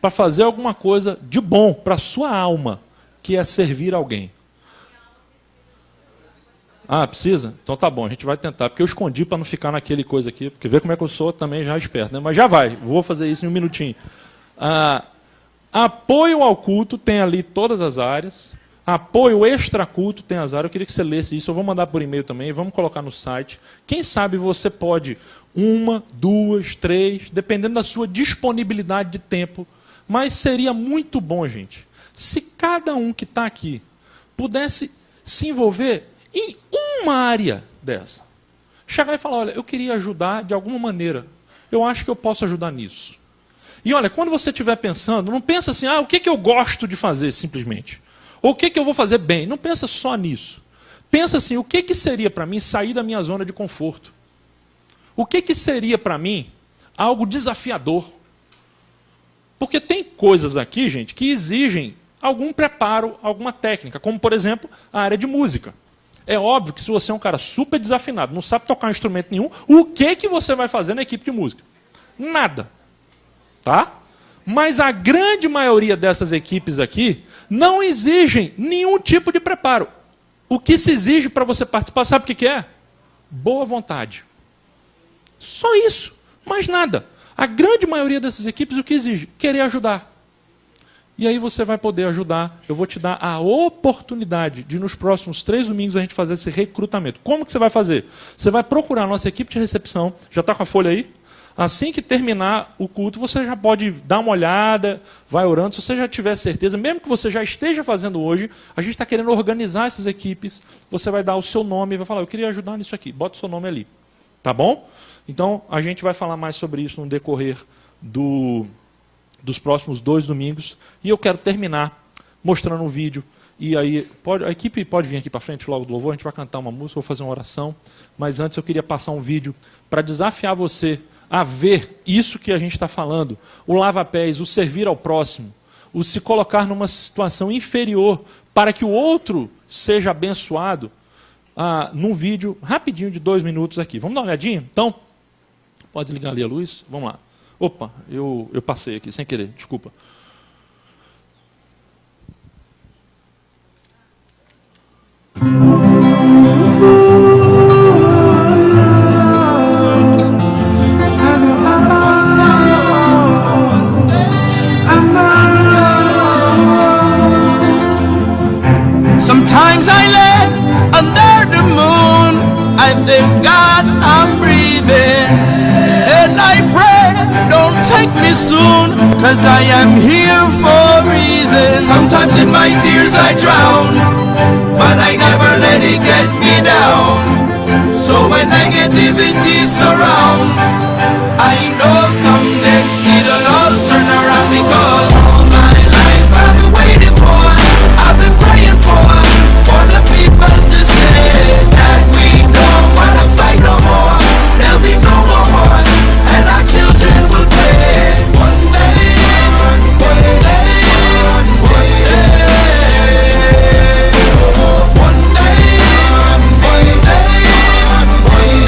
para fazer alguma coisa de bom para a sua alma, que é servir alguém. Ah, precisa? Então tá bom, a gente vai tentar, porque eu escondi para não ficar naquele coisa aqui, porque vê como é que eu sou também já esperto, né? Mas já vai, vou fazer isso em um minutinho. Apoio ao culto tem ali todas as áreas. Apoio extraculto tem as áreas. Eu queria que você lesse isso. Eu vou mandar por e-mail também. Vamos colocar no site. Quem sabe você pode 1, 2, 3, dependendo da sua disponibilidade de tempo. Mas seria muito bom, gente, se cada um que está aqui pudesse se envolver em uma área dessa. Chegar e falar, olha, eu queria ajudar de alguma maneira. Eu acho que eu posso ajudar nisso. E olha, quando você estiver pensando, não pensa assim, o que eu gosto de fazer, simplesmente. Ou o que eu vou fazer bem. Não pensa só nisso. Pensa assim, o que seria para mim sair da minha zona de conforto? O que seria para mim algo desafiador? Porque tem coisas aqui, gente, que exigem algum preparo, alguma técnica. Como, por exemplo, a área de música. É óbvio que se você é um cara super desafinado, não sabe tocar um instrumento nenhum, o que você vai fazer na equipe de música? Nada. Tá? Mas a grande maioria dessas equipes aqui não exigem nenhum tipo de preparo. O que se exige para você participar, sabe o que é? Boa vontade. Só isso, mais nada. A grande maioria dessas equipes o que exige? Querer ajudar. E aí você vai poder ajudar. Eu vou te dar a oportunidade de nos próximos 3 domingos a gente fazer esse recrutamento. Como que você vai fazer? Você vai procurar a nossa equipe de recepção. Já está com a folha aí? Assim que terminar o culto, você já pode dar uma olhada, vai orando. Se você já tiver certeza, mesmo que você já esteja fazendo hoje, a gente está querendo organizar essas equipes. Você vai dar o seu nome e vai falar, eu queria ajudar nisso aqui. Bota o seu nome ali. Tá bom? Então, a gente vai falar mais sobre isso no decorrer dos próximos 2 domingos. E eu quero terminar mostrando um vídeo. E aí, a equipe pode vir aqui para frente logo do louvor, a gente vai cantar uma música, vou fazer uma oração. Mas antes eu queria passar um vídeo para desafiar você a ver isso que a gente está falando. O lava-pés, o servir ao próximo, o se colocar numa situação inferior para que o outro seja abençoado. num vídeo rapidinho de 2 minutos aqui. Vamos dar uma olhadinha? Então, pode desligar ali a luz. Vamos lá. Opa, eu passei aqui sem querer, desculpa. Sometimes I lay under the moon, I thank God I'm breathing, and I pray, don't take me soon, cause I am here for a reason. Sometimes in my tears I drown, but I never let it get me down. So when negativity surrounds, I know someday it'll all turn around, because all my life I've been waiting for, I've been praying for the people to say that we don't wanna fight no more. There'll be no more war, and our children will pay. One day, one day, one day, one day, one day, one day.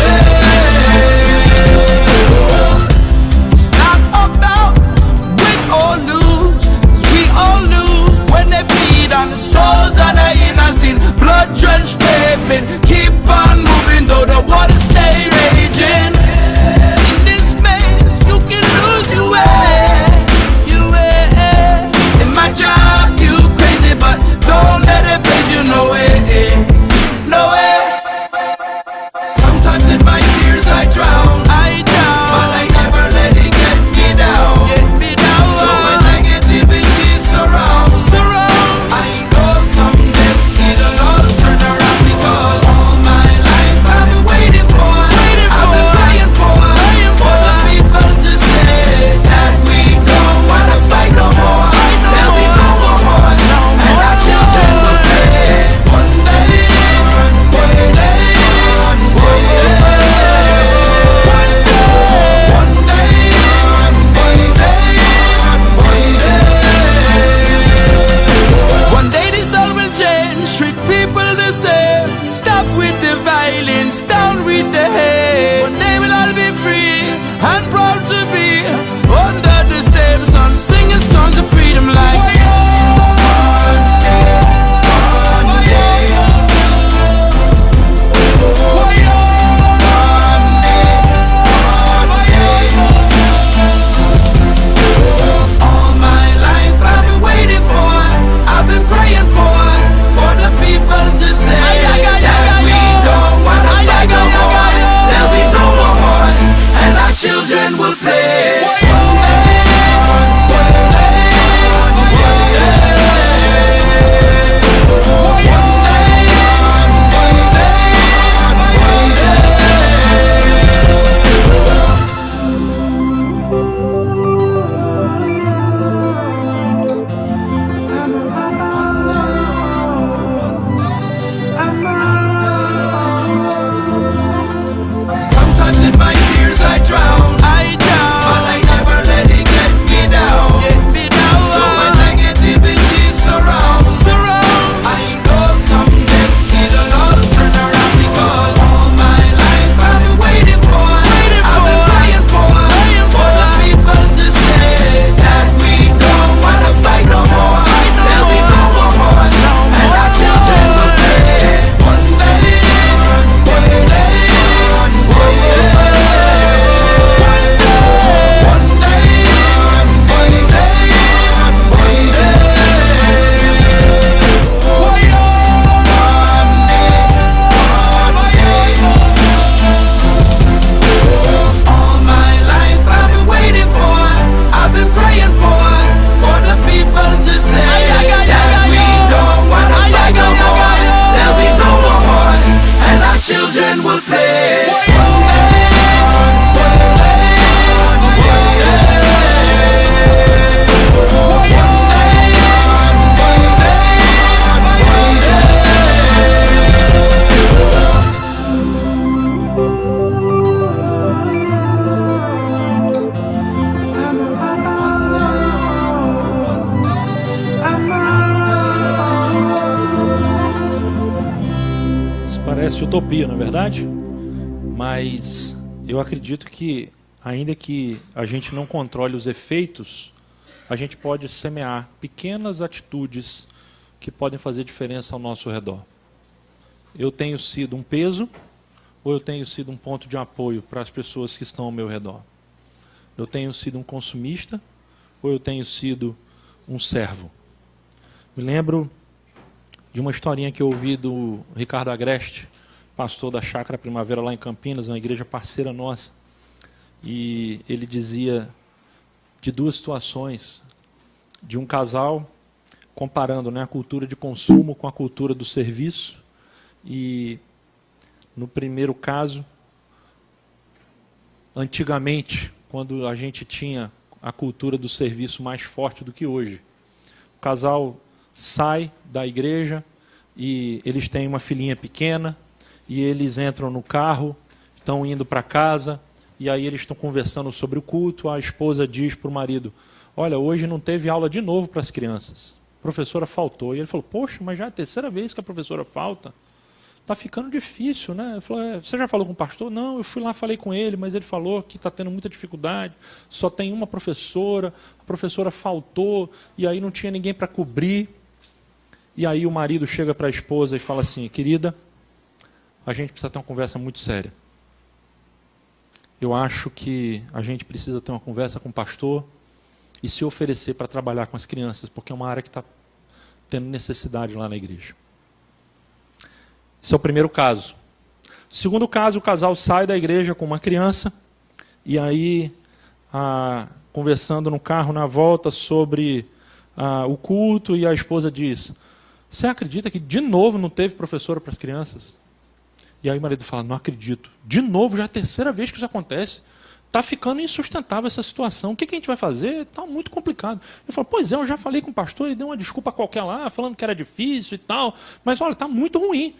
Parece utopia, não é verdade? Mas eu acredito que, ainda que a gente não controle os efeitos, a gente pode semear pequenas atitudes que podem fazer diferença ao nosso redor. Eu tenho sido um peso ou eu tenho sido um ponto de apoio para as pessoas que estão ao meu redor? Eu tenho sido um consumista ou eu tenho sido um servo? Me lembro de uma historinha que eu ouvi do Ricardo Agreste, pastor da Chácara Primavera lá em Campinas, uma igreja parceira nossa. E ele dizia de duas situações, de um casal comparando, né, a cultura de consumo com a cultura do serviço. E no primeiro caso, antigamente, quando a gente tinha a cultura do serviço mais forte do que hoje, o casal sai da igreja e eles têm uma filhinha pequena e eles entram no carro, estão indo para casa e aí eles estão conversando sobre o culto. A esposa diz para o marido: olha, hoje não teve aula de novo para as crianças, a professora faltou. E ele falou: poxa, mas já é a terceira vez que a professora falta, está ficando difícil, né? Ele falou: você já falou com o pastor? Não, eu fui lá, falei com ele, mas ele falou que está tendo muita dificuldade, só tem uma professora, a professora faltou e aí não tinha ninguém para cobrir. E aí o marido chega para a esposa e fala assim: querida, a gente precisa ter uma conversa muito séria. Eu acho que a gente precisa ter uma conversa com o pastor e se oferecer para trabalhar com as crianças, porque é uma área que está tendo necessidade lá na igreja. Esse é o primeiro caso. Segundo caso, o casal sai da igreja com uma criança e aí, conversando no carro na volta sobre o culto, e a esposa diz: você acredita que de novo não teve professora para as crianças? E aí o marido fala: não acredito. De novo, já é a terceira vez que isso acontece. Está ficando insustentável essa situação. O que a gente vai fazer? Está muito complicado. Eu falo: pois é, eu já falei com o pastor, ele deu uma desculpa qualquer lá, falando que era difícil e tal. Mas olha, está muito ruim.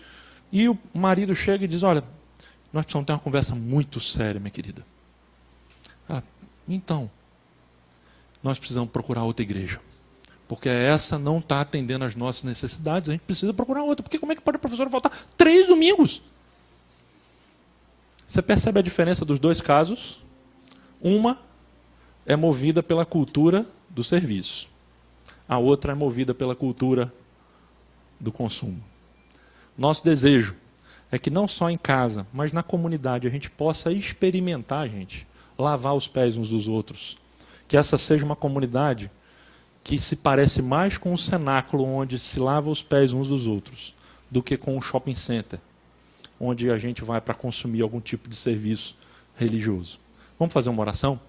E o marido chega e diz: olha, nós precisamos ter uma conversa muito séria, minha querida. Então, nós precisamos procurar outra igreja. Porque essa não está atendendo às nossas necessidades, a gente precisa procurar outra. Porque como é que pode a professora faltar 3 domingos? Você percebe a diferença dos dois casos? Uma é movida pela cultura do serviço. A outra é movida pela cultura do consumo. Nosso desejo é que não só em casa, mas na comunidade a gente possa experimentar, gente, lavar os pés uns dos outros. Que essa seja uma comunidade que se parece mais com um cenáculo onde se lava os pés uns dos outros, do que com um shopping center, onde a gente vai para consumir algum tipo de serviço religioso. Vamos fazer uma oração?